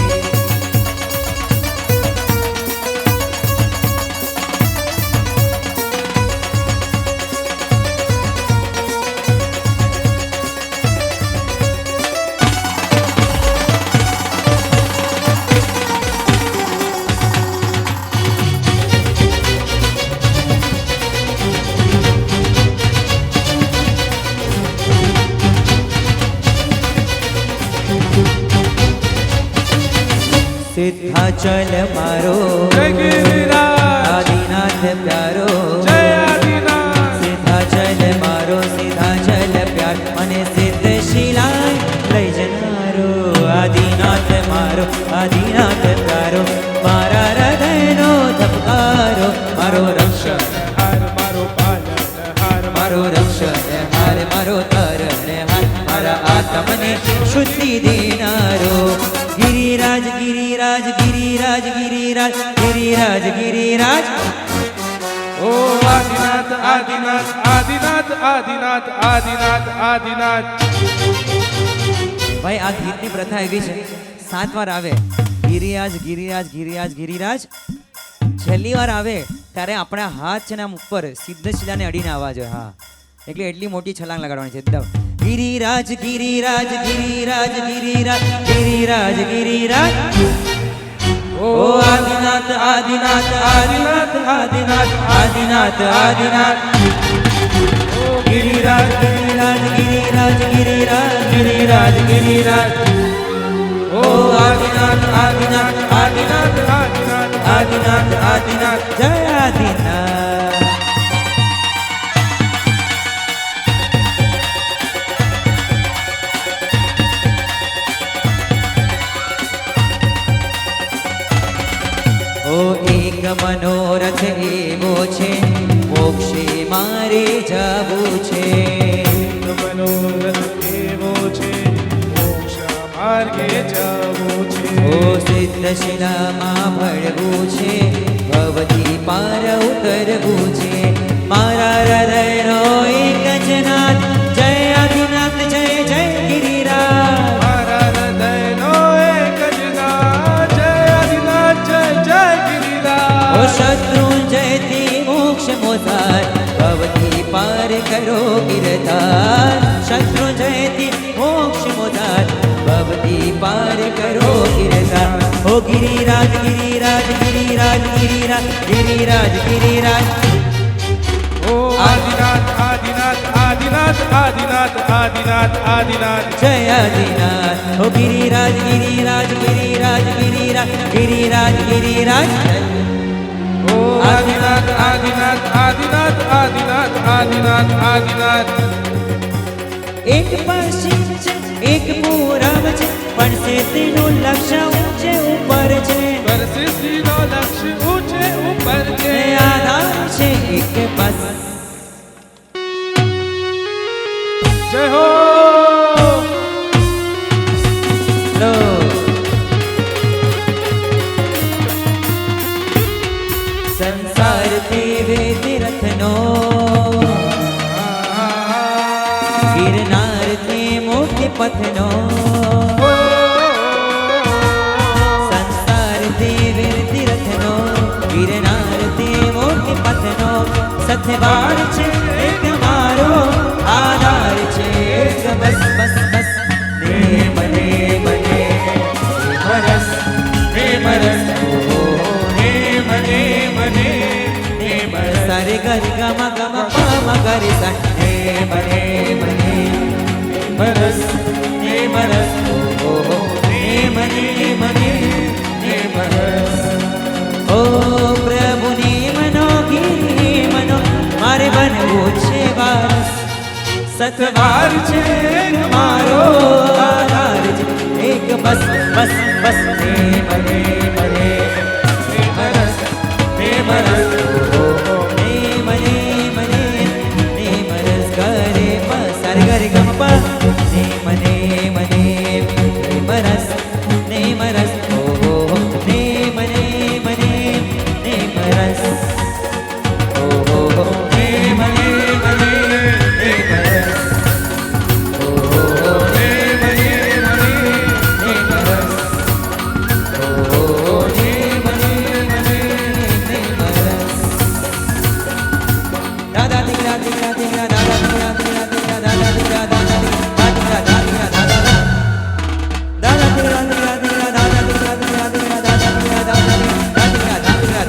સિદ્ધાચલ મારો જય ગિરિરાજ આદિનાથ પ્યારો જય આદિનાથ સિદ્ધાચલ મારો સિદ્ધાચલ પ્યાર મને સિદ્ધ શિલાય લઈ જનારો આદિનાથ મારો આદિનાથ પ્યારો મારા હૃદયનો ધબકારો મારો રક્ષણ હાર મારો પાલન હાર મારો રક્ષણ હાર મારો તરણ હાર મારા આત્મને શુદ્ધિ દેનારો ગિરિરાજ ગિરિરાજ ગિરિરાજ ગિરિરાજ ગિરિરાજ ગિરિરાજ ઓ આદિનાથ આદિનાથ આદિનાથ આદિનાથ આદિનાથ આદિનાથ ભાઈ આ ગીતની પ્રથા એવી છે 7 વાર આવે ગિરિરાજ ગિરિરાજ ગિરિરાજ ગિરિરાજ છેલ્લી વાર આવે ત્યારે આપણા હાથ છે ને આમ ઉપર સિદ્ધ શિલાને અડીને આવવા જોઈએ હા એટલે એટલી મોટી છલાંગ લગાડવાની છે એકદમ ગિરિરાજ ગિરિરાજ ગિરિરાજ ગિરિરાજ ગિરિરાજ ગિરિરાજ ઓ આદિનાથ આદિનાથ આદિનાથ આદિનાથ આદિનાથ આદિનાથ ઓ ગિરિરાજ ગિરિરાજ ગિરિરાજ ગિરિરાજ ગિરિરાજ ગિરિરાજ ઓ આદિનાથ આદિનાથ આદિનાથ આદિનાથ આદિનાથ આદિનાથ જય આદિનાથ ઓ એક મનોરથ એવો છે મોક્ષે મારે જવું છે મનોરથ એવો છે મોક્ષ માર્ગે જવું છે ઓ સિદ્ધ શિલામાં ભળવું છે ભવથી પાર ઉતરવું છે મારા હૃદયનો એક જ નાદ જય આદિનાથ જય જય ગિરિરાજ મારા હૃદયનો એક જ નાદ જય આદિનાથ જય જય ઓ ગિરિરાજ શત્રુંજયથી મોક્ષ મોસાર द्वार शत्रु जयति मोक्ष मोदार भवती पार करो गिरधार ओ गिरिराज गिरिराज गिरिराज गिरिराज गिरिराज गिरिराज ओ आदिनाथ आदिनाथ आदिनाथ आदिनाथ आदिनाथ आदिनाथ जय आदिनाथ ओ गिरिराज गिरिराज गिरिराज गिरिराज गिरिराज गिरिराज ओ आदिनाथ आदिनाथ आदिनाथ आदिनाथ आदिनाथ आदिनाथ एक पश्चिम છે એક પૂરબ છે પણ સિદ્ધિનું લક્ષ્ય ઊંચે ઉપર છે પર સિદ્ધિનો લક્ષ્ય ઊંચે ઉપર છે એ આધાર છે એક બસ જય હો લો સંસારથી વેદરથનો गिरनारથી મુક્તિ પથનો સંસારથી વેદરથનો गिरनारથી મુક્તિ પથનો સથવાર છે એક મારો આધાર છે એક બસ બસ બસ ને મને મને મરસ ને મરસ ઓ ને મને મને ને મરસ સારે ગરી ગમ ગમ પમ ગરી સા ને મને મને મરસ ને મરસ ઓ ને મને મને ને મરસ ઓ પ્રભુ ને મનો ગી મનો મારે બનવું છે વારસ સતવાર છે મારો આધાર છે એક બસ બસ બસ ને મને મને ને મરસ ને મરસ ઓ ને મને મને ને મરસ કરે સારે ગરે ગમ પ ને મને મને ને મરસ ને મરસ ઓ ને મને મને ને મરસ ઓ ને મને મને ને મરસ ઓ ને મને મને ને મરસ ઓ ને મને મને ને મરસ દાદા દીકરા દીકરા દીકરા દાદા દીકરા દીકરા દીકરા દાદા દીકરા દાદા દીકરા દીકરા દાદા દીકરા દાદા દાદા દીકરા દીકરા દીકરા દાદા દીકરા દીકરા દીકરા દાદા દીકરા દાદા દીકરા દીકરા દાદા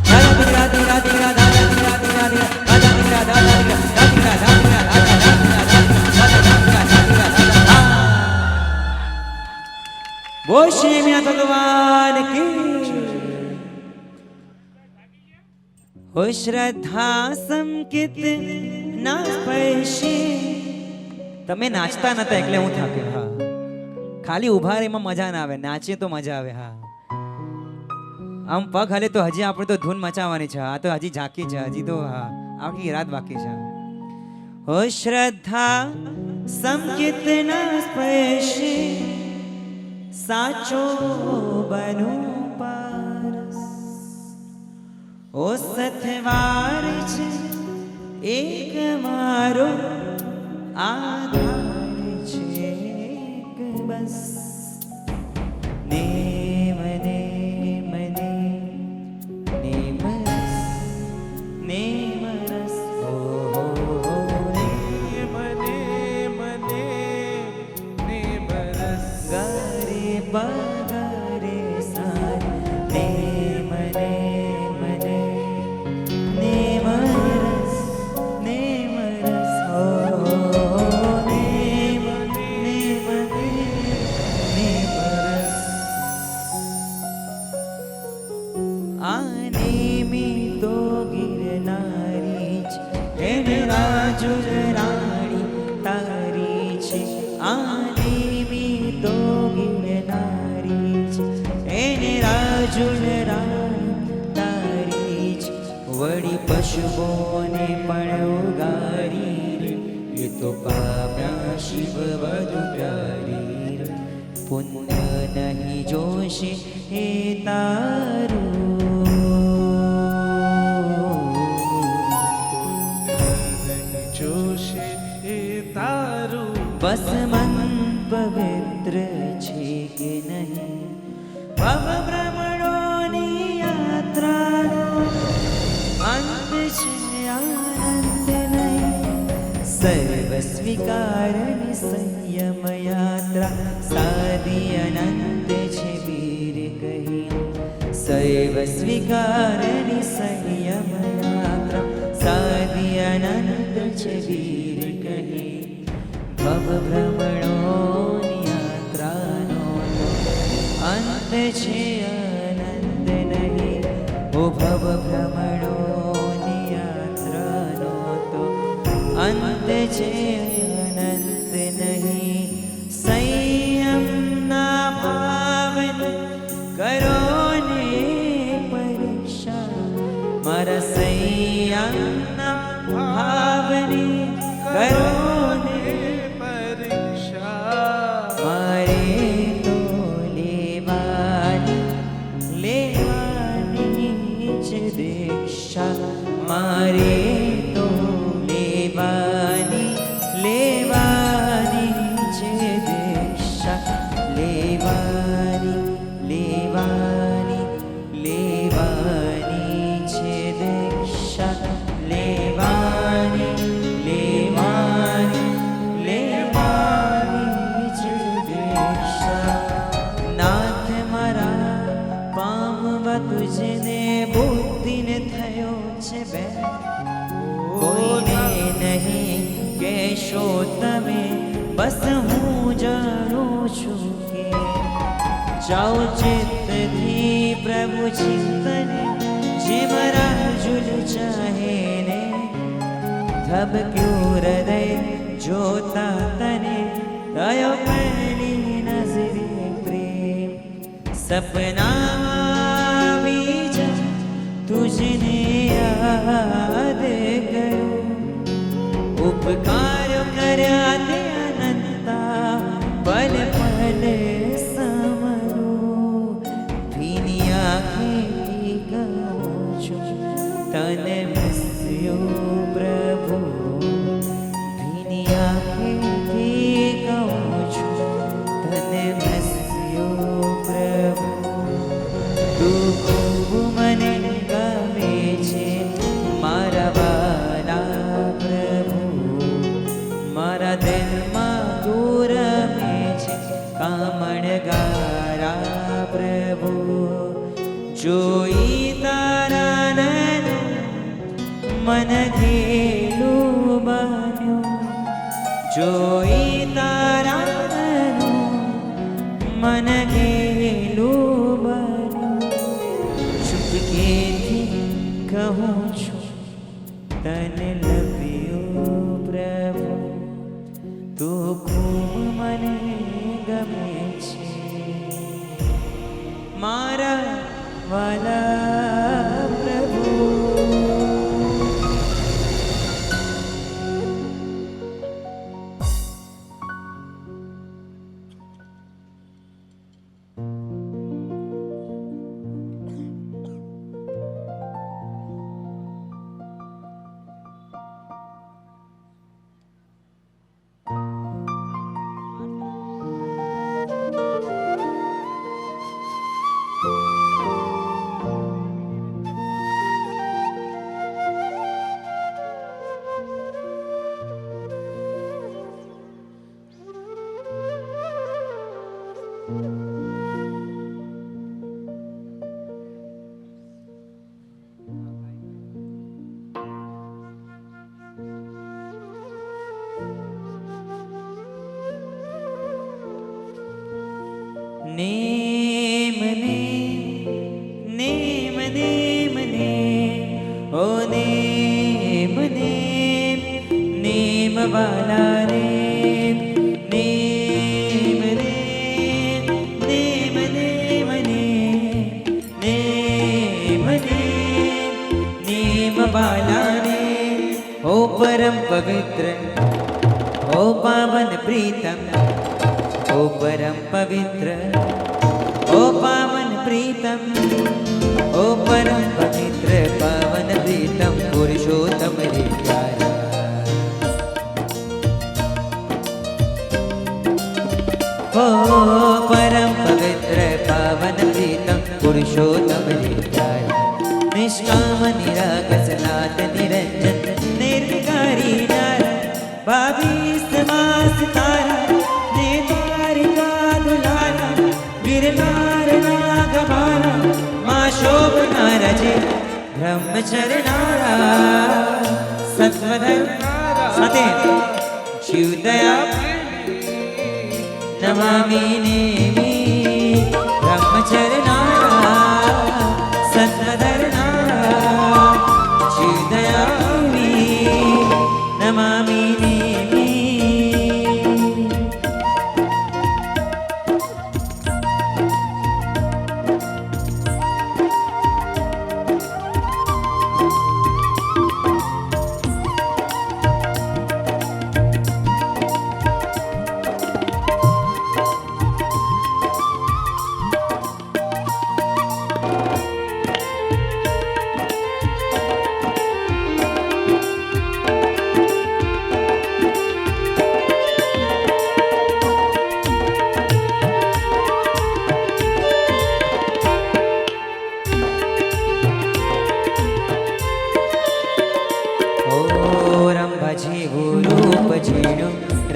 દાદા દીકરા દીકરા દીકરા દાદા દીકરા દીકરા દીકરા દાદા દીકરા દાદા દીકરા દાદા દીકરા બોલ શ્રી મીના ભગવાન કી हो श्रद्धा संकित ना સ્પર્શી તમે નાચતા નતા એટલે હું થાક્યો હા ખાલી ઉભા રહેમાં મજા ના આવે નાચીએ તો મજા આવે હા આમ પગ હલે તો હજી આપણે તો ધૂન મચાવવાની છે આ તો હજી ઝાંકી છે હજી તો હા આખી રાત બાકી છે हो श्रद्धा संकित ના સ્પર્શી સાચો બનું પારસ ઓ સથવાર છે એક મારો આધાર છે એક બસ ને મને મને ને મરસ ને મરસ ઓ મને મને ને બરસ ગારે પગારે સાર ને મને મને ને મરસ ને મરસ ઓ ને મને મને ને મરસ આને મી તો ગિરનારી છે એને રાજુ રાણી તારી છે આને મી તો ગિરનારી છે એને રાજુ રાણી તારી છે વળી પશુઓને પણ ઉગારી રે એ તો પામ્યા શિવ વધુ પ્યારી રે પુણ્ય નહીં જોશે હે તારું જોશે એ તારું બસ મન પવિત્ર છે કે નહીં ભવ ભ્રમણોની યાત્રાનો અંત છે આનંદ નહીં સ્વીકારની સંયમ યાત્રા સાદી અનંત છે વીર કહી સૈવ સ્વીકારની સંયમ યાત્રા સાદી અનંત છે વીર કહી ભવ ભ્રમણોની યાત્રાનો અંત છે અનંત નહીં ઓ ભવ ભ્રમણોની યાત્રાનો તો અંત છે અનંત નહીં સંયમના ભાવન કરો ને પરીક્ષા મારા સંયમના ભાવને કરો ને પરીક્ષા મારે તો લેવાની જ દીક્ષા મારે તો લેવાની જ દીક્ષા લેવાની છે દીક્ષા લેવાની છે દીક્ષા નાથ મારા પામવા તુજને બુદ્ધિને થયો છે બે કોઈને નહીં કહેશો તમે બસ હું જાણું છું કે જાઓ ચિત્તથી પ્રભુ ચિંતને જે મારા જુલ ચાહે ને ધબક્યું હૃદય જોતા તને થયો પહેલી નજરે પ્રેમ સપના બીજા તુજને યાદ કરું ઉપકારો કર્યા તે અનંતા પલ પલ સમરું ભીની આંખેથી કહું છું તને મિસ્યો પ્રભુ ભીની આંખેથી કહું છું તને મિસ્યો પ્રભુ તું ખૂબ મને ગમે છે મારા વાલા પ્રભુ મારા દિલમાં તું રમે છે કામણગારા પ્રભુ જોઈ તારા નયનો મન ઘેલું બન્યું જોઈ તારા નયનો મન ઘેલું બન્યું ચૂપકેથી કહું છું તને લવ્યો પ્રભુ તું ખૂબ મને ગમે છે મારા વાલા પ્રભુ नेम नेम नेम नेम नेम ओ नेम नेम नेम वाला नेम नेम नेम नेम नेम नेम नेम नेम नेम वाला नेम ओ परम पवित्र ओ पावन प्रीतम ओ परम पवित्र ओ पावन प्रीतम ओ परम पवित्र पावन प्रीतम पुरुषोत्तम रे प्यारा ओ परम पवित्र पावन प्रीतम पुरुषोत्तम रे प्यारा निष्काम निरागस नाथ निरंजन निर्विकारी नारायण भावी શોભનારા જે બ્રહ્મચર્યનારા સત્વધર્મ સાથે શિવ દયા નમામિ નેમી બ્રહ્મચર્યનારા સત્વધર્મનારા શિવ દયા નમામિ નેમી.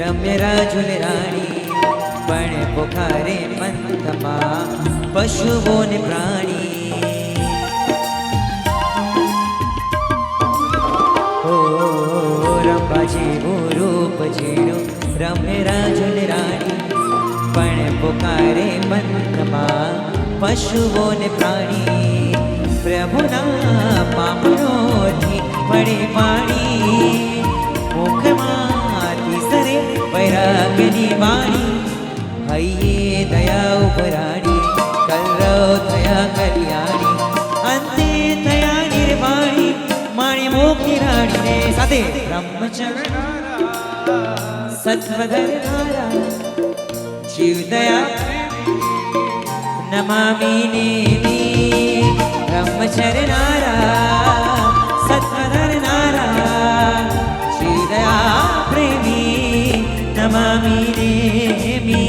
રમ્ય રાજુલ રાણી પણ પોખારે મંથમાં પશુઓ ને પ્રાણી. ઓ રંભાજી રૂપ ઝીણું રમ્ય રાજુલ રાણી પણ પોખારે મંથમાં પશુઓ ને પ્રાણી. પ્રભુના પામણોથી પડે પાણી મુખમાંથી સરે વૈરાગ્યની વાણી. હૈયે દયા ઉભરાણી કલરવ થયા કલ્યાણી અંતે થયા નિર્વાણી માણી મોક્ષની રાણીને સાથે બ્રહ્મચર્ય સત્વધર્મનારા શિવ દયા નમામિ નેમી બ્રહ્મચર્યનારા સત્વધર્મનારા શિવ દયા પ્રેમી નમામિ નેમી.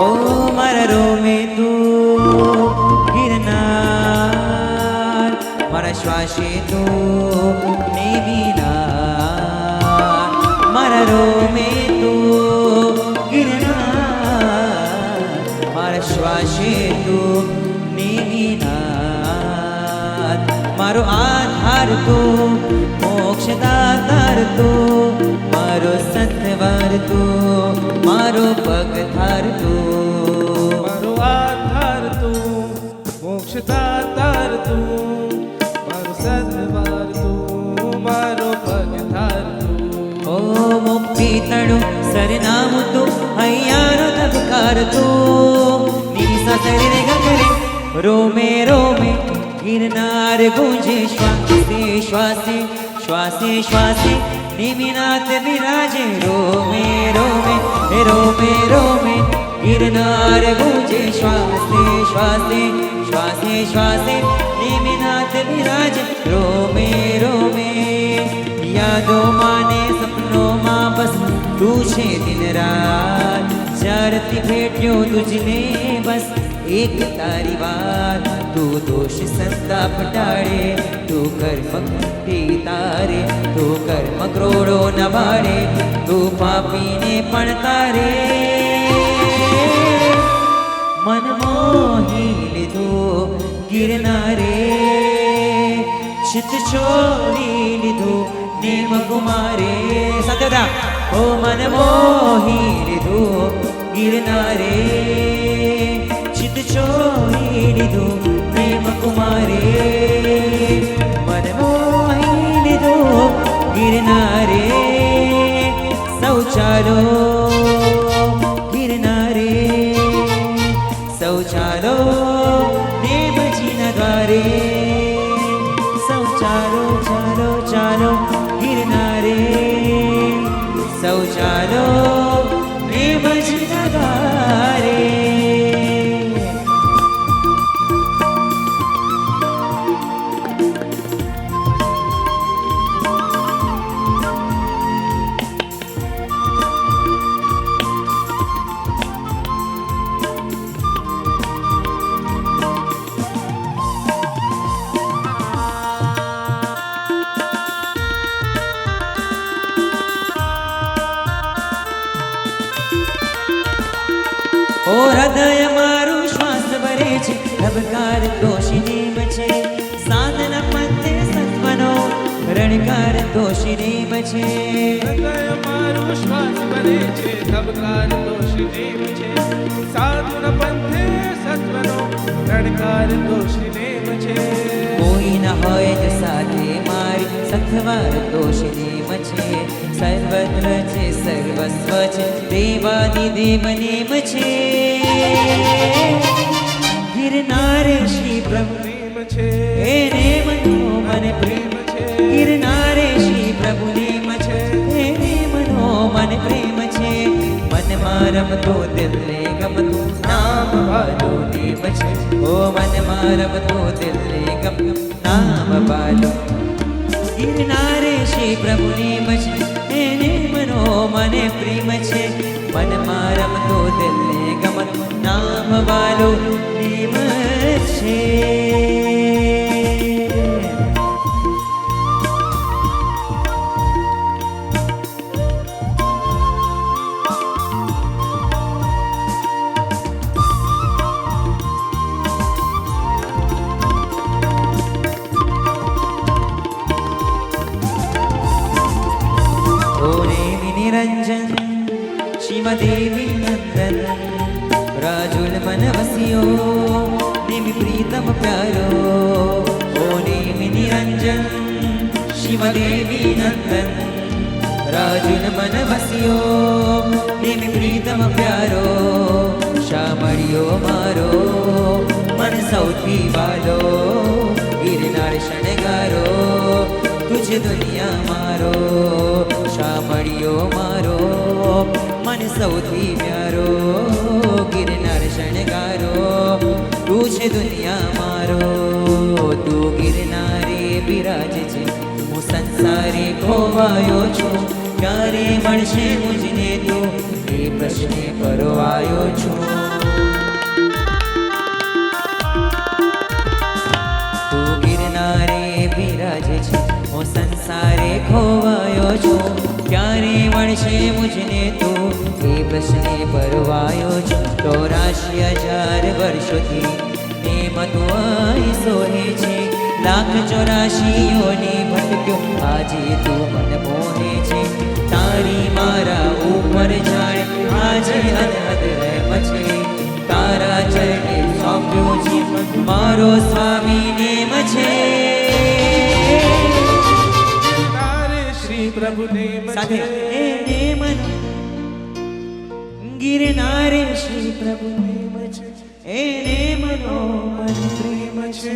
ओ मारा रोमे तू गिरनार मारा श्वासे तू नेमीनार. मारा रोमे तू गिरनार मारा श्वासे तू नेमीनार. मारो आधार तू मोक्षदातार तू मारो सत्वर तू मारो પગધાર તું મારો આધાર તું મોક્ષદાતાર તું મારો સદવાર તું મારો પગધાર તું. ઓ મુક્તિ તણું સરનામું તું હૈયારો ધબકાર તું નિશા શરીરે ગગરે રોમે રોમે ગિરનાર ગુંજે શ્વાસે શ્વાસે શ્વાસે શ્વાસે નિમિનાથ વિરાજે રોમે રોમે રોમે રોમે गिरनार गूंजे श्वासे श्वासे श्वासे श्वासे निमिनाथ विराज रोमे रोमे. यादों माने सपनों मां बस तू छे दिन रात ज्यारती भेट्यो तुझने बस एक तारी बात. तू दोष संताप टाळे तू कर्म तारे तू कर्म क्रोड़ो न बाड़े तू पापी ने पण तारे. मन मोही લીધો ગિરનારે ચિત છોડી લીધું નેમ કુમારે. સતતા ઓ મન મોહી લીધું ગિરનારે ચિત છોડી લીધું નેમ કુમારે. મન મોહી લીધું ગિરનારે સૌ ચાલો ગિરનારે સૌ ચાલો દેવજીના દ્વારે સૌ ચાલો ચાલો ચાલો સૌ ચાલો પ્રેમ જ લગારે. ઓ હૃદય મારું શ્વાસ ભરે છે, ધબકાર દોષિનીમ છે, સાધના પંથે સત્વનો રણકાર દોષિનીમ છે. હૃદય મારું શ્વાસ ભરે છે, ધબકાર દોષિનેમ છે, સાધુના પંથે સત્વનો રણકાર દોષિનેમ છે. કોઈ ન હોય તો સાથે મારી સત્વાર દોષિનીમ છે, સર્વત્ર છે સર્વસ્વ છે, દેવાદિ દેવનેમ છે. ગિરનારે શ્રી પ્રભુ પ્રેમ છે, એને મનો મને પ્રેમ પ્રેમ છે, ગિરનારે શ્રી પ્રભુ નેમ છે, એને મનો મને પ્રેમ છે. મનમાં રમતો દિલને ગમતું નામ વાલો નેમ છે. ઓ મનમાં રમતો દિલને ગમતું નામ વાલો ગિરનારે શ્રી પ્રભુ નેમ છે, એને મનો મને પ્રેમ છે. મનમાં રમતો દિલને ગમતું નામ વાલો નેમ છે. નિરંજન શિવદેવી નંદન રાજુલ મન વસ્યો નેમી પ્રીતમ પ્યારો. ઓ નેમી નિરંજન શિવદેવી નંદન રાજુલ મન વસ્યો નેમી પ્રીતમ પ્યારો. શામળિયો મારો મન સૌથી વાલો ગિરનાર શણગારો તુજ દુનિયા મારો. શામળિયો મારો મન સૌથી પ્યારો ગિરનાર શણગારો તું છે દુનિયા મારો. તું ગિરનારે બિરાજ છે, હું સંસારે ખોવાયો છું, ક્યારે મળશે મુજને તું એ પ્રશ્ને પરવાયો છું. તું ગિરનારે બિરાજ છે, હું સંસારે ખોવાયો છું, ક્યારે મળશે મુજને તું એ પ્રશ્ને પરવાયો છું. 84,000 વર્ષોથી નેમ તું અહીં સોહે છે, 1,84,000 યોની ભટક્યો આજે તું મન મોહે છે. તારી મારા ઉપર જાણે આજે અનહદ રહેમ છે, તારા ચરણે સોંપ્યો જીવ મારો સ્વામી નેમ છે. તારે શ્રી પ્રભુ નેમ સાથે છે, એને મન ગિરનારે શ્રી પ્રભુ નેમ છે, એને મનો મન પ્રેમ છે.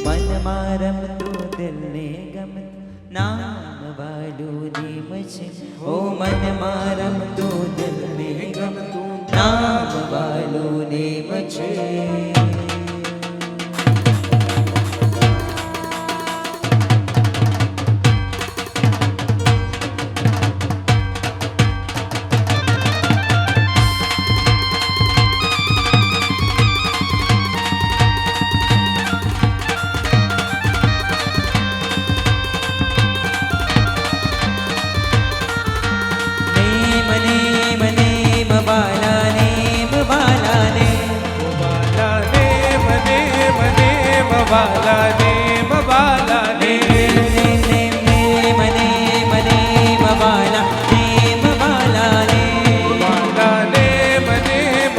મનમાં રમતું દિલને ગમતું નામ વાલું નેમ છે. ઓ મનમાં રમતું દિલને ગમતું નામ વાલું નેમ છે.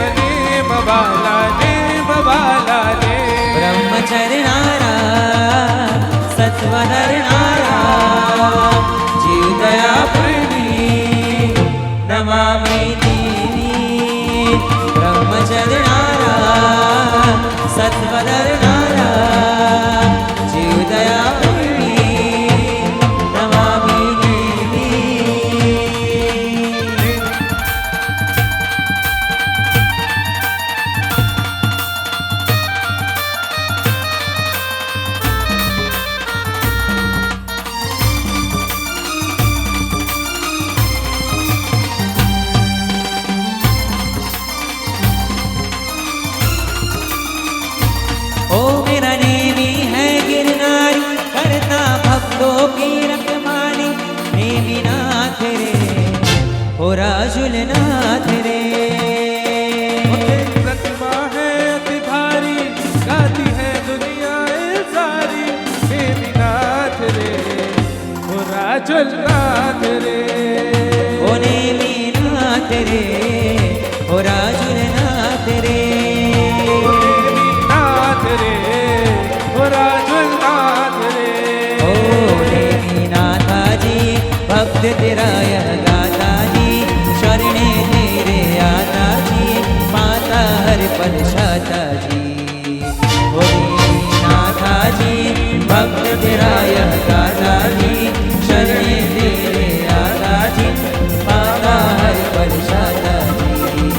વાલા નેમ વાલા નેમ બ્રહ્મચરણારા સત્વધરણારા જીવ દયા પ્રેમી નમામિ દેવી. બ્રહ્મચરણારા સત્વધરણારા જીવ દયા પ્રેમી નમામિ દેવી. રાજુલનાથ રે ઓ નેમિનાથ રે ઓ રાજુલનાથ રે નાથ રે ઓ રાજુલનાથ રે ઓ નેમિનાથાજી ભક્ત તેરા યહ ગાતાજી શરણે તેરે આતાજી માતા હર પદ શાતાજી ઓ નેમિનાથાજી ભક્ત તેરા યહ ગાતાજી શરણે તેરે આતાજી માતા હર પદ શાતાજી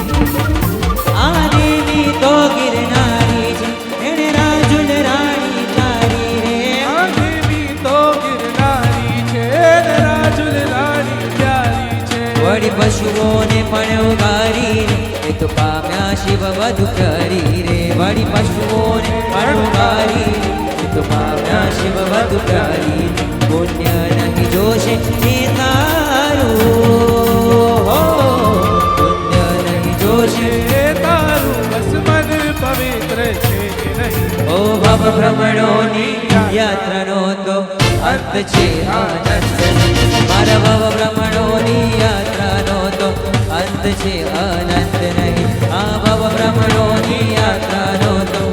આ દેવી તો ગિરનારી છે એણે રાજુલ રાણી તારી રે આ દેવી તો ગિરનારી છે ને રાજુલ રાણી પ્યારી છે વળી પશુઓને પણ ઉગારી રે એ તો પામ્યા શિવ વધુ કરી રે વળી પશુઓને પણ ઉગારી રે એ તો પામ્યા શિવ વધુ કરી રે પુણ્ય નહીં જોશે એ તારું હો પુણ્ય નહીં જોશે એ તારું બસ મન પવિત્ર છે કે નહીં ઓ ભવ ભ્રમણોની યાત્રાનો તો અંત છે આનંદ મારા ભવ ભ્રમણોની યાત્રાનો તો અંત છે આનંદ નહીં આ ભવ ભ્રમણોની યાત્રાનો તો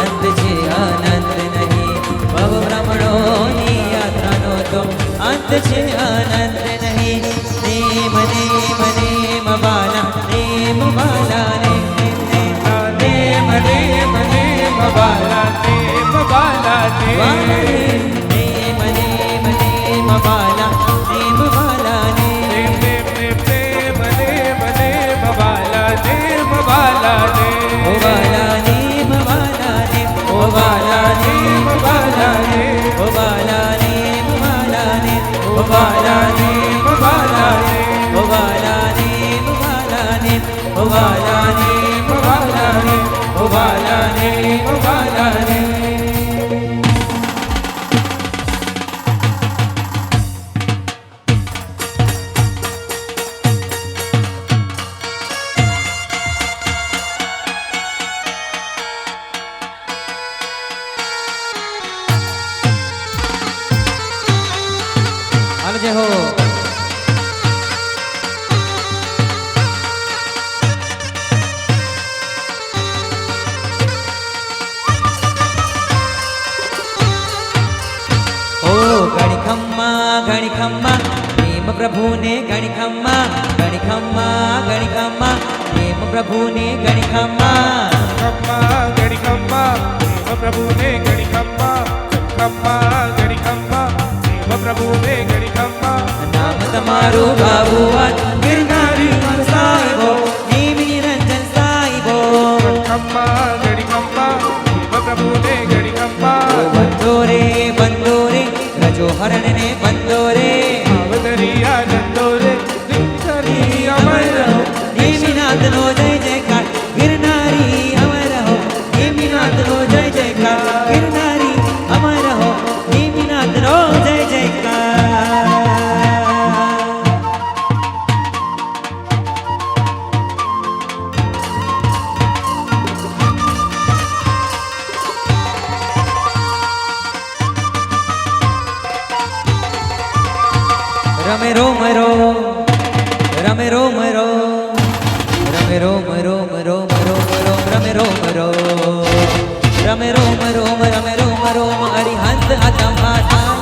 અંત છે આનંદ નહીં ભવ ભ્રમણોની યાત્રાનો તો અંત છે આનંદ નહીં નેમ નેમ નેમ બાલા નેમ બાલા નેમ નેમ નેમ નેમ બાલા નેમ બાલા નેમ નેમ નેમ નેમ બાલા નેમ બાલા નેમ નેમ નેમ નેમ નેમ નેમ બાલા નેમ બાલા નેમ ઓ બાલા નેમ બાલા નેમ ઓ બાલા નેમ બાલા નેમ ઓ બાલા નેમ બાલા નેમ ઓ બાલા નેમ બાલા નેમ ઓ બાલા નેમ બાલા નેમ ઓ બાલા નેમ બાલા નેમ ઓ બાલા નેમ બાલા નેમ હાલ જય હો ઘણી ખમ્મા પ્રેમ પ્રભુને ઘણી ખમ્મા ઘણી ખમ્મા ઘણી ખમ્મા પ્રેમ પ્રભુને ઘણી ખમ્મા ખમ્મા ગણી ખમ્મા દેવ પ્રભુને ગણી ખમ્મા ખમ્મા ગણી ખમ્મા દેવ પ્રભુને ગણી ખમ્મા નામ તમારું ગાવું ગિરનારી મારો સાહેબો નેમ નિરંજન સાહેબો ખમ્મા ગણી ખમ્મા દેવ પ્રભુને ગણી ખમ્મા બંધો રે રજો હરણ ને બંધો રે આવતરિયા નંદો રે નિંદરી અમર રહો નેમિનાથ નો જય જયકાર ગિરનારી અમર હો નેમિનાથ નો જય જયકાર ગિરનારી અમર હો નેમિનાથ નો જય જયકાર રમે રોમ રો રમે રોમ રો રમે રોમ રોમ રોમ રોમ રોમ રમે રોમ રો રમે રોમ રોમ રમે રોમ રોમ અરિહંત આતમ આધા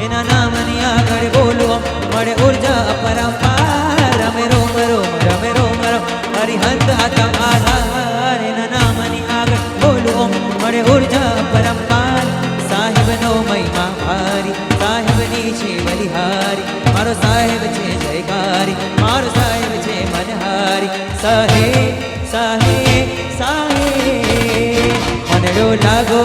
એના નામની આગળ બોલો મળે ઉર્જા પરંપાર રમે રોમ રોમ રમે રોમ રોમ અરિહંત આતમ આધાર એના નામની આગળ બોલો મળે ઉર્જા પરંપાર સાહેબનો મહિમા ભારી સાહેબની છે બલિહારી મારો સાહેબ છે જયકારી મારો સાહેબ છે મનહારી સાહેબ સાહેબ સાહેબ મનડો લાગો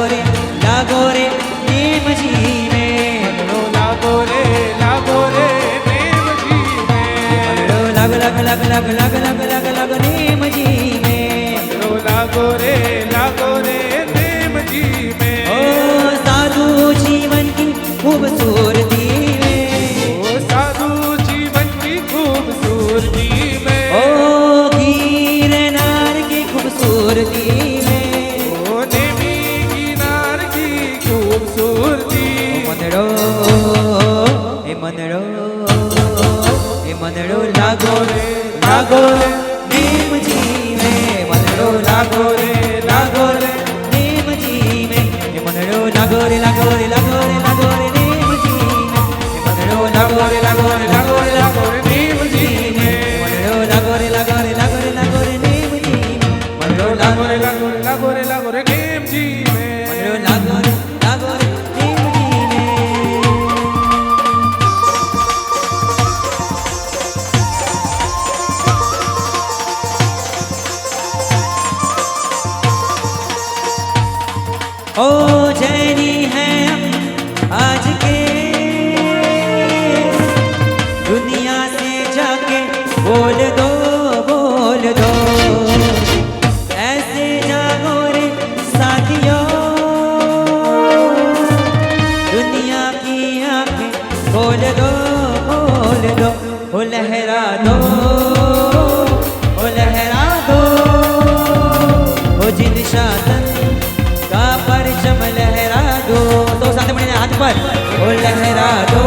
રે નેમજી મે મનડો લાગો રે નેમજી મે મનડો લાગ નેમજી મે મનડો લાગો રે નેમજી મે ओ साधु जीवन की खूबसूरती में ओ साधु जीवन की खूबसूरती में ओ गिरनार की खूबसूरती में ओ नेमी गिरनार की खूबसूरती मंदड़ो એ મનડો લાગો રે લાગો રે નેમ જીવે મનડો લાગો રે નેમ જીવે એ મનડો લાગો રે લાગો રે લાગો રે લાગો રે નેમ જીવે એ મનડો લાગો રે લાગો રે લાગો રે લાગો રે નેમ જીવે મનડો લાગો રે લાગો રે લાગો રે લાગો રે નેમ જીવે મનડો લાગો રે લાગો રે લાગો રે લાગો રે નેમ જીવે મનડો લાગો રે લાગો રે નેમ જીવે ओ जैनी है हम आज के दुनिया से जाके बोल दो ऐसे जागो रे साथियों दुनिया की आंखें खोल दो ओ लहरा दो ओ जिन शासन का परचम लहरा दो तो साथ में हाथ पर ओ लहरा दो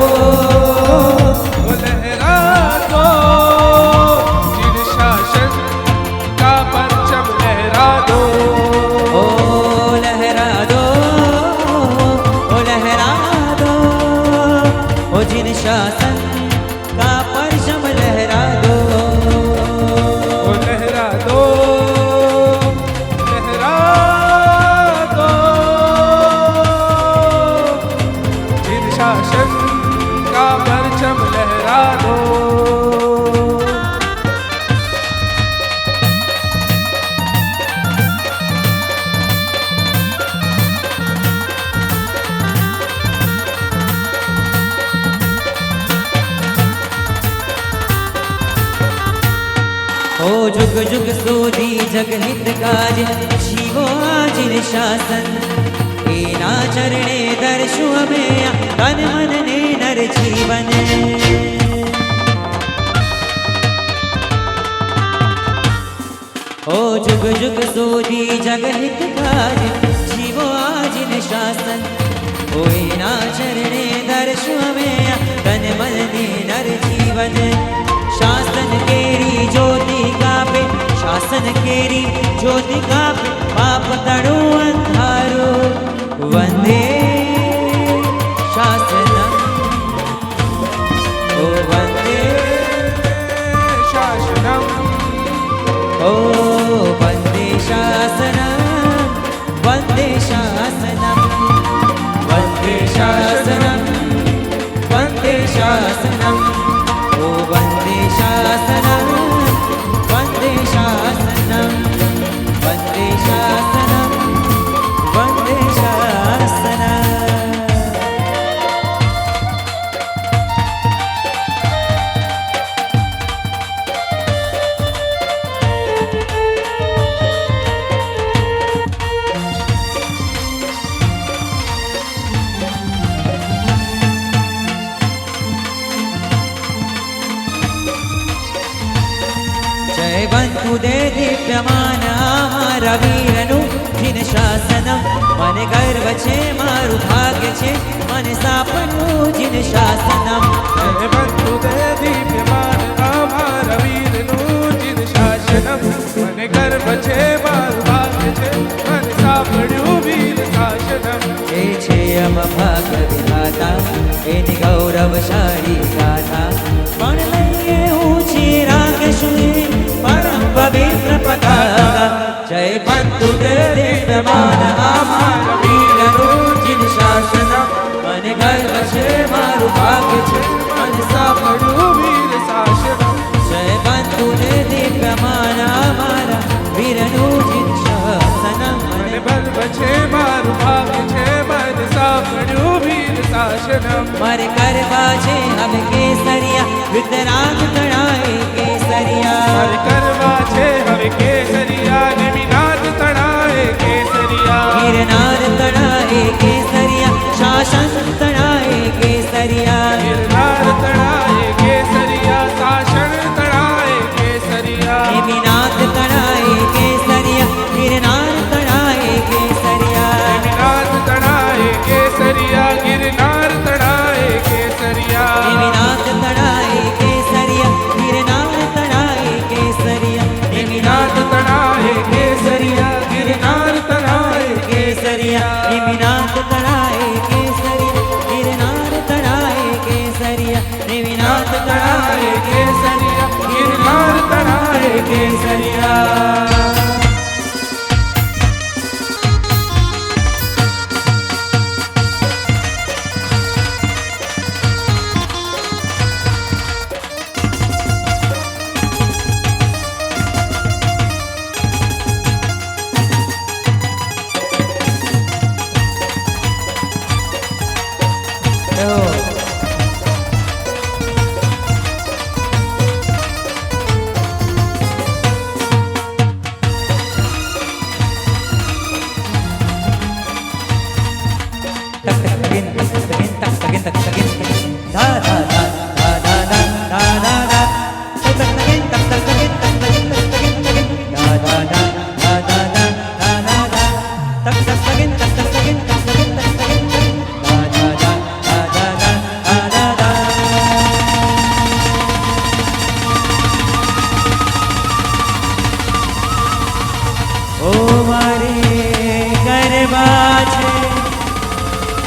जिन शासन का परचम लहरा दो ओ लहरा दो ओ जिन शासन का परचम लहरा दो ओ लहरा दो जिन शासन का परचम लहरा दो ओ जुग जुग सोधी जग हित काज शिवो आजिर शासन एना चरणे दर्शु हमें तन मन ने नर जीवन ओ जुग जुग सोधी जग हित काज शिवो आजिर शासन ओ एना चरणे दर्शु हमें तन मन ने नर जीवन शासन केरी ज्योति कापे शासन केरी ज्योति कापे पाप तड़ो अंधारो वंदे शासनम ओ वंदे शासनम ओ वंदे शासनम वंदे शासनम वंदे शासनम वंदे शासनम ओ वंदे शासनम वंदे शासनम वंदे शासनम वंदे शासनम जय बंधु दे दिव्यमान आमारा वीरनु जिन शासनम मन गर्व छे मारू भाग्य छे मन सापनु जिन शासनम जय बंधु दे दिव्यमान आमारा वीरनु जिन शासनम मन गर्व छे मारू भाग्य छे मन सापड्યું वीर शासनम ए छे अम भाग्य विधाता एनी गौरवशाળી गाथा पण लઈએ ऊंची राखશું परम पवित्र पताका जय बंधु दे दिव्यमान आमारा वीरनु जिन शासनम मन गर्व छे मारू भाग्य छे मन सापड्યું वीर शासनम जय बंधु दे दिव्यमान आमारा वीरनु जिन शासनम मन गर्व छे मारू भाग्य छे मन सापड्યું वीर शासनम मारे करवा छे अब केसरिया वितराग तणाए केसरिया मारे करवा छे હવે કેસરિયા ને વિનાદ તણાએ કેસરિયા गिरनार तणाए केसरिया शासन तणाए केसरिया गिरनार तणाए केसरिया शासन तणाए केसरिया नेमिनाथ तणाए केसरिया गिरनार तणाए केसरिया विनाद तणाए केसरिया गिरनार तणाए केसरिया દેવીનાથ તણાએ કેસરિયા ગિરનાર તણાએ કેસરિયા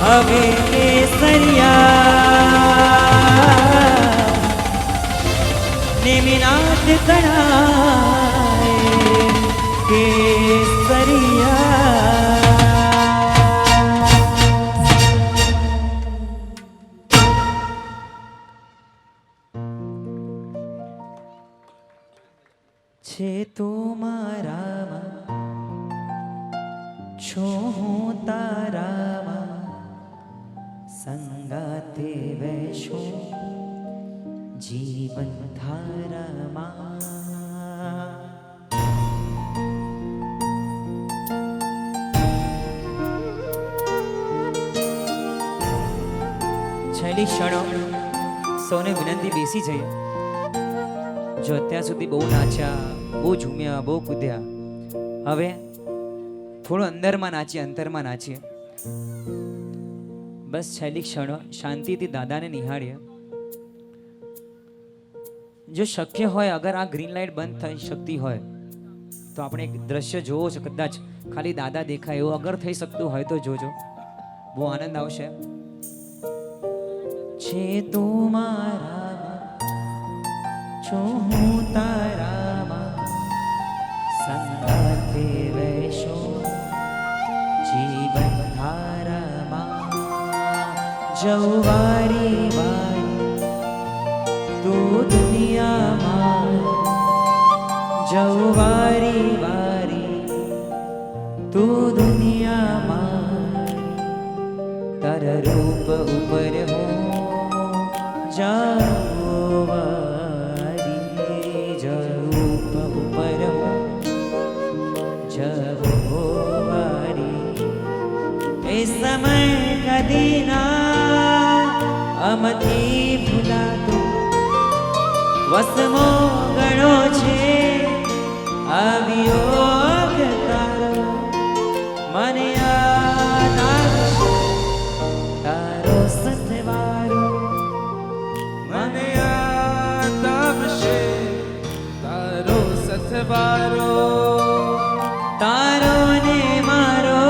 હવે કેસરિયા નેમિનાથ તણાએ કેસરિયા છે તો મારામાં છો હું તારામાં સંગાતે વૈશો જીવન ધારામાં છેલ્લી ક્ષણો સૌને વિનંતી બેસી જઈએ. જો અત્યાર સુધી બહુ નાચ્યા, બહુ ઝૂમ્યા, બહુ કૂદ્યા, હવે થોડું અંદરમાં નાચીએ, અંતરમાં નાચીએ. બસ છેલ્લી ક્ષણો શાંતિથી દાદાને નિહાળીએ. જો શક્ય હોય, અગર આ ગ્રીન લાઇટ બંધ થઈ શકતી હોય તો આપણે એક દ્રશ્ય જોવો છે. કદાચ ખાલી દાદા દેખાય એવું અગર થઈ શકતું હોય તો જોજો, બહુ આનંદ આવશે. છે તું મારામાં, છો હું તારામાં, સંગાથે વૈશો જીવન ધારામાં. જવારી વારી તું દુનિયામાં, જવારી વારી તું દુનિયામાં. તારા રૂપ ઉપર હું જવારી, રૂપ ઉપર હું જવારી. એ સમય કદી ના અમથી ભૂલાતો, વસમો ગણો છે આવ્યો તારો. મને યાદ આવશે તારો સથવારો, મને યાદ આવશે તારો સથવારો. તારો ને મારો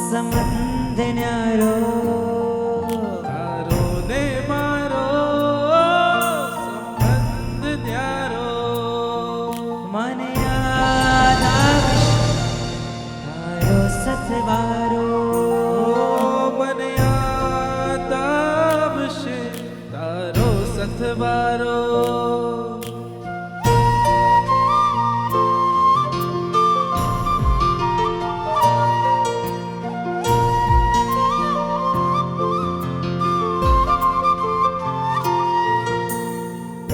સંબંધ ન્યારો, તારો ને મારો સંબંધ ન્યારો. મને યાદ આવશે તારો સથવારો. મને યાદ આવશે તારો સથવારો.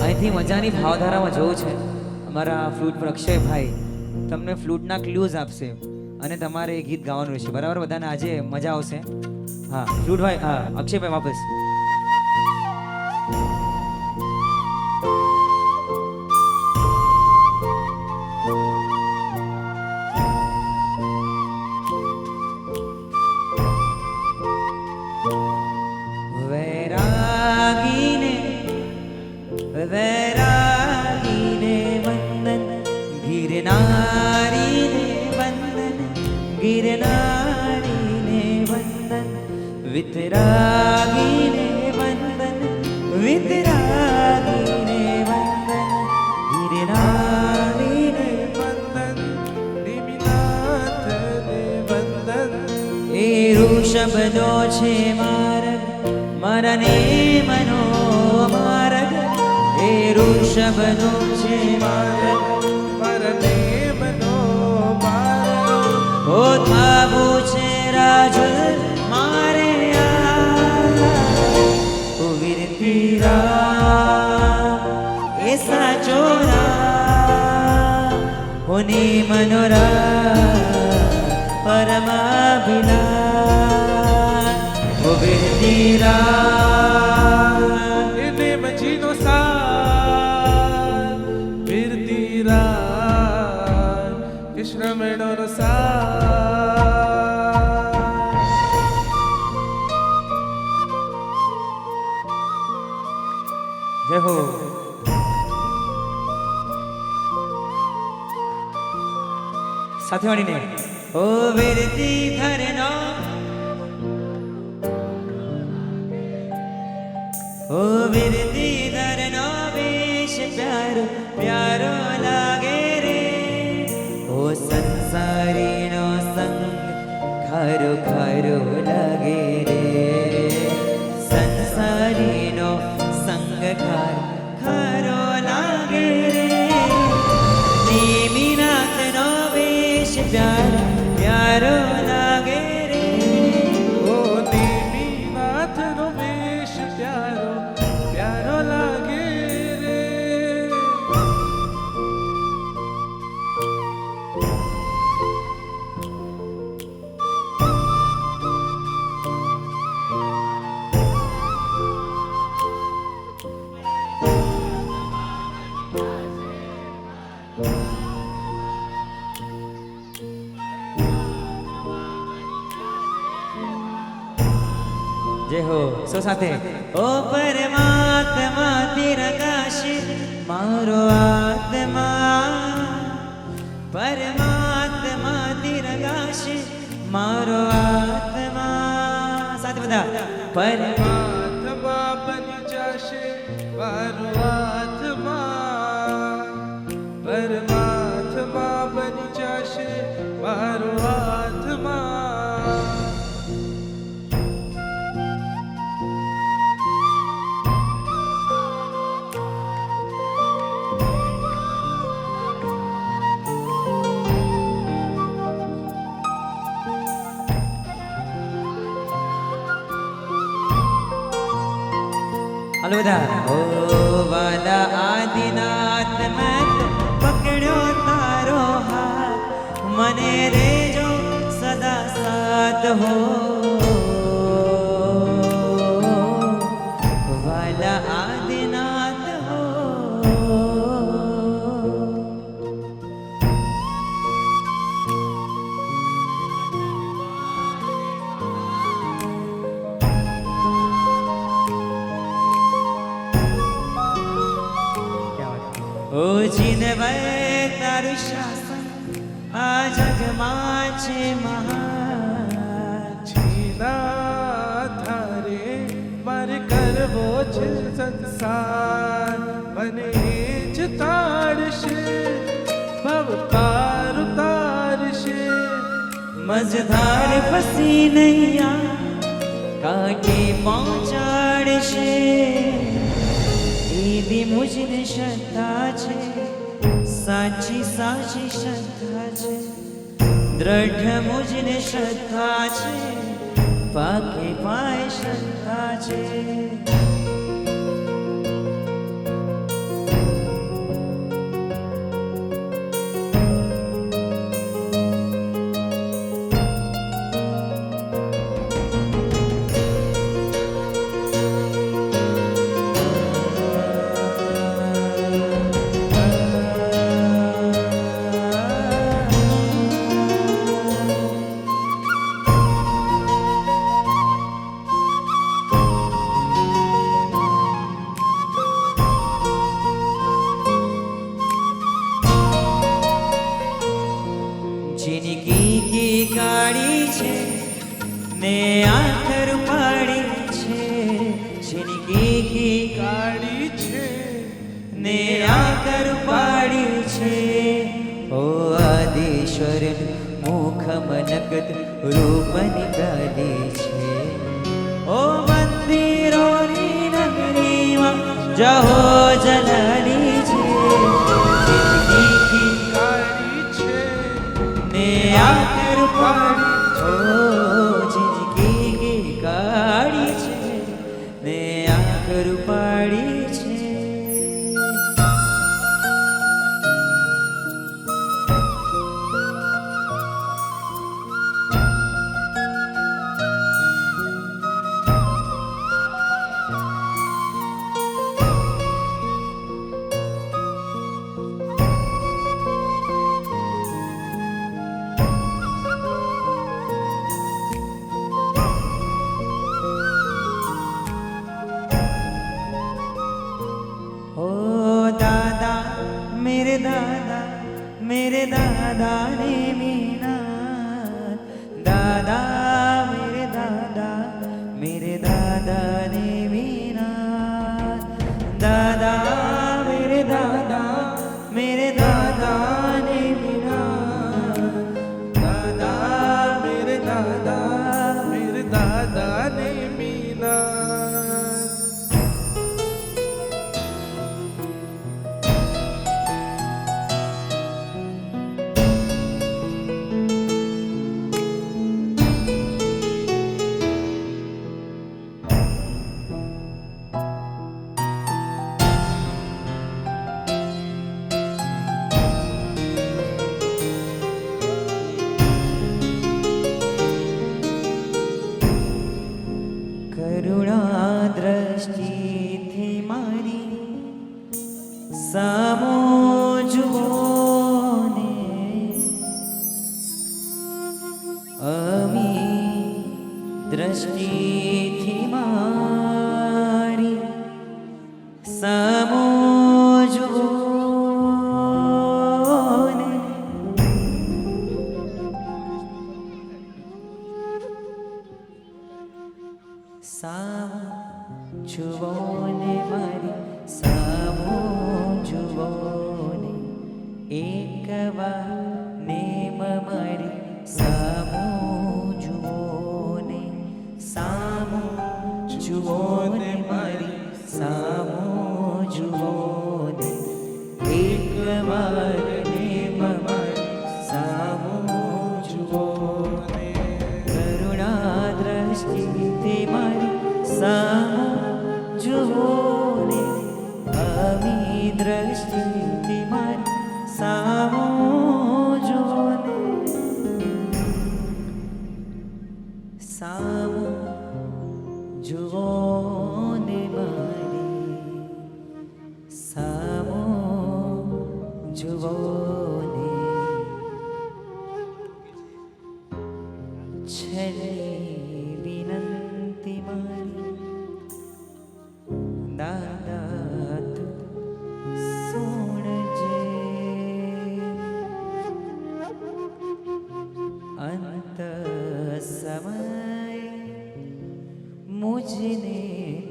અહીંથી મજાની ભાવધારામાં જોવું છે. અમારા ફ્લૂટ પર અક્ષયભાઈ તમને ફ્લૂટના ક્લ્યુઝ આપશે અને તમારે એ ગીત ગાવાનું રહેશે. બરાબર? બધાને આજે મજા આવશે. હા ફ્લૂટભાઈ, હા અક્ષયભાઈ વાપસ. વૈરાગીને વૈરાગીને વંદન, ગિરનારીને વંદન, ગિરનારીને વંદન, વિતરાગીને વંદન, શબ્દો છે માર્ગ મારા ને મનો માર્ગ એ શબ્દો છે માર્ગ મરને મનો માર્ગ ઓ થાવું છે રાજ મારે વિરતી એ સાચો હોની મનોરા પરમાભિલા ઓ વિરતી એને મજીનો સાર વિરતી રાત કૃષ્ણ મેળોનો સાર જય હો સાથે મળીને ઓ વિરતી ધરનો ઓ વિરતી ધરનો વેશ પ્યારો પ્યારો લાગે રે ઓ સંસારીનો સંગ ખારો ખારો લાગે રે સંસારીનો સંગ ખારો ખારો લાગે રે નેમિનાથનો વેશ પ્યારો પ્યારો લાગે રે ઓ દેવીનાથનો વેશ પ્યારો પ્યારો લાગે રે જય હો સો સાથે ઓ પરમાત્મા તિરકાશ મારો આત્મા પરમાત્મા તિરકાશ મારો આત્મા સાથે બધા આત્મા બની જશે મારો આત્મા પરમાત્મા બની જશે મારો આત્મા હાલો બધા ઓ વાલા આદિનાથ મેં તો પકડ્યો તારો હાથ મને દેજો સદા સાથ હો વાલા આદિનાથ હો ઓ જીનભાઈ તારું શાસન આ જગમાં છે મહાન જીના ધારે મારે કરવો છે સંસાર મને જ તારશે ભવ પાર ઉતારશે મજધાર ફસી નૈયા કાંઠે પહોંચાડશે એવી મુજને શ્રદ્ધા છે સાચી સાચી શ્રદ્ધા છે દ્રઢ મુજને શ્રદ્ધા છે પાકે પાય શ્રદ્ધા છે જિંદગી કી કાળી છે ને આખર પાડી છે જિંદગી કી કાળી છે ને આખર પાડી છે ઓ આદેશ્વર મુખ મનકત રૂપ નીકળી છે. ઓ મંદિરોની નગરીમાં જહો જલની છે, જિંદગી કાળી છે ને આ કૃપાળી, ઓ જિંદગી કાળી છે ને આ કૃપાળી છે. मेरे दादा ने मीना, दादा मेरे दादा ने मीना, दादा मेरे दादा ने मीना, દાદા મેરે દાદા ને મીના. કરુણા દ્રષ્ટિથી મારી સામો જુઓ ને, અમી દ્રષ્ટિથી મારી સામો જુઓ ને, સામો જુઓ ને મારી સામો જુઓ ને, એક વાર નેમ મારી સામો જુઓ ને, સામો જુઓ ને મારી સામો જુઓ ને, એક વાર નેમ મારી સામો જુઓ ને, કરુણા દ્રષ્ટિથી મારી સામો જુઓ ને, અમી દ્રષ્ટિથી મારી સામો જુઓ ને, સામો જુઓ ને મારી સામો જુઓ ને, છેલ્લી વિનંતી મારી દાદા તું સુણજે, અંત સમય મુझने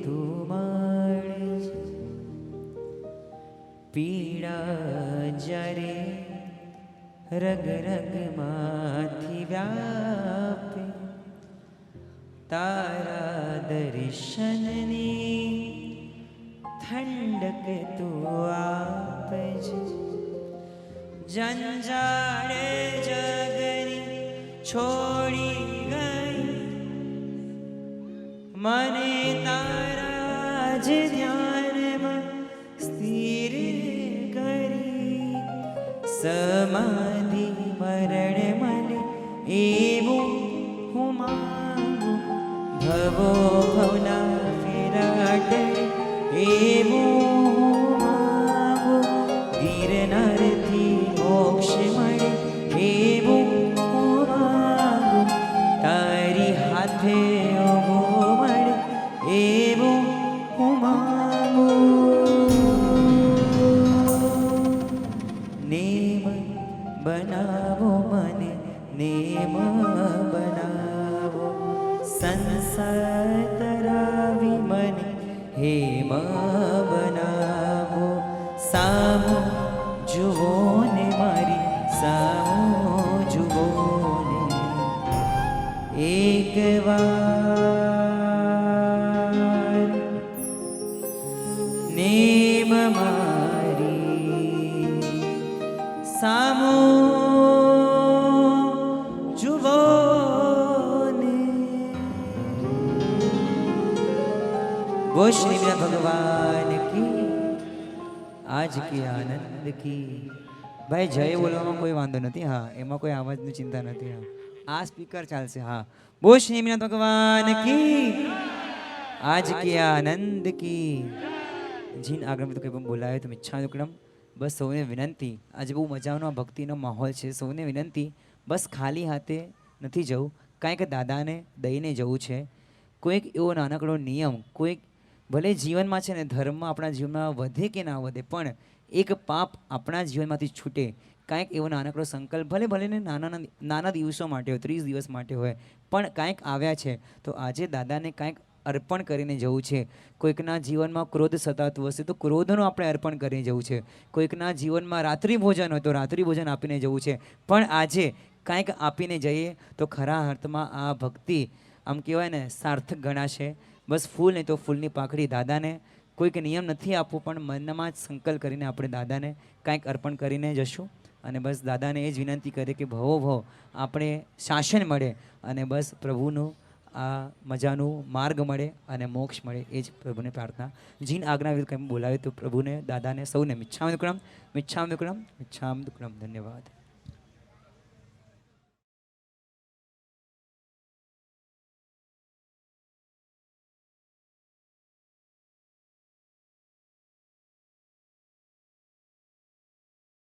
તું મળજે, પીડા જ્યારે રગ રગમાંથી વ્યાપે, તારા દર્શનની ઠંડક તું આપજે, જંજાળે જગની છોડી ગઈ, મને તારા જ ધ્યાનમાં સ્થિર કરી, સમાધિ મરણ મને એવું હું માંગુ, ભવો ભવના ફેરાટે એવું હું માંગુ, ગિરનારથી મોક્ષ મળે એવું હું માંગુ, તારી હાથે ઊભું મળે એવું હું માંગુ, નેમ બનાવો મને નેમ બનાવો, સંસાર તરાવી મને હેમ બનાવો, સામો જુઓ ને મારી સામો જુઓ ને, નેમ મારી સામો જુઓ ને ગોશ્રી ભગવાન કી આજ કી આનંદ કી ભાઈ જય બોલવામાં કોઈ વાંધો નથી હા એમાં કોઈ અવાજની ચિંતા નથી હા આ સ્પીકર ચાલશે હા ગોશ્રી ભગવાન કી આજ કી આનંદ કી જીન આગળ તો કંઈ પણ બોલાવે તો ઈચ્છા દુકડમ બસ સૌને વિનંતી આજે બહુ મજાનો આ ભક્તિનો માહોલ છે સૌને વિનંતી બસ ખાલી હાથે નથી જવું કાંઈક દાદાને દઈને જવું છે કોઈક એવો નાનકડો નિયમ કોઈક ભલે જીવનમાં છે ને ધર્મ આપણા જીવનમાં વધે કે ના વધે પણ એક પાપ આપણા જીવનમાંથી છૂટે કાંઈક એવો નાનકડો સંકલ્પ ભલે ભલે ને નાના દિવસો માટે હોય 30 દિવસ માટે હોય પણ કાંઈક આવ્યા છે તો આજે દાદાને કાંઈક અર્પણ કરીને જવું છે કોઈકના જીવનમાં ક્રોધ સતાતું હશે તો ક્રોધનું આપણે અર્પણ કરીને જવું છે કોઈકના જીવનમાં રાત્રિ ભોજન હોય તો રાત્રિ ભોજન આપીને જવું છે પણ આજે કાંઈક આપીને જઈએ તો ખરા અર્થમાં આ ભક્તિ આમ કહેવાય ને સાર્થક ગણાશે બસ ફૂલ નહીં તો ફૂલની પાખડી દાદાને કોઈક નિયમ નથી આપવું પણ મનમાં જ સંકલ્પ કરીને આપણે દાદાને કાંઈક અર્પણ કરીને જશું અને બસ દાદાને એ જ વિનંતી કરીએ કે ભવો ભવ આપણે શાસન મળે અને બસ પ્રભુનું આ મજાનું માર્ગ મળે અને મોક્ષ મળે એ જ પ્રભુને પ્રાર્થના જીન આજ્ઞા વિરુદ્ધ કંઈ બોલાવે તો પ્રભુને દાદાને સૌને મિચ્છામ દુક્કડમ મિચ્છામ દુક્કડમ મિચ્છામ દુક્કડમ ધન્યવાદ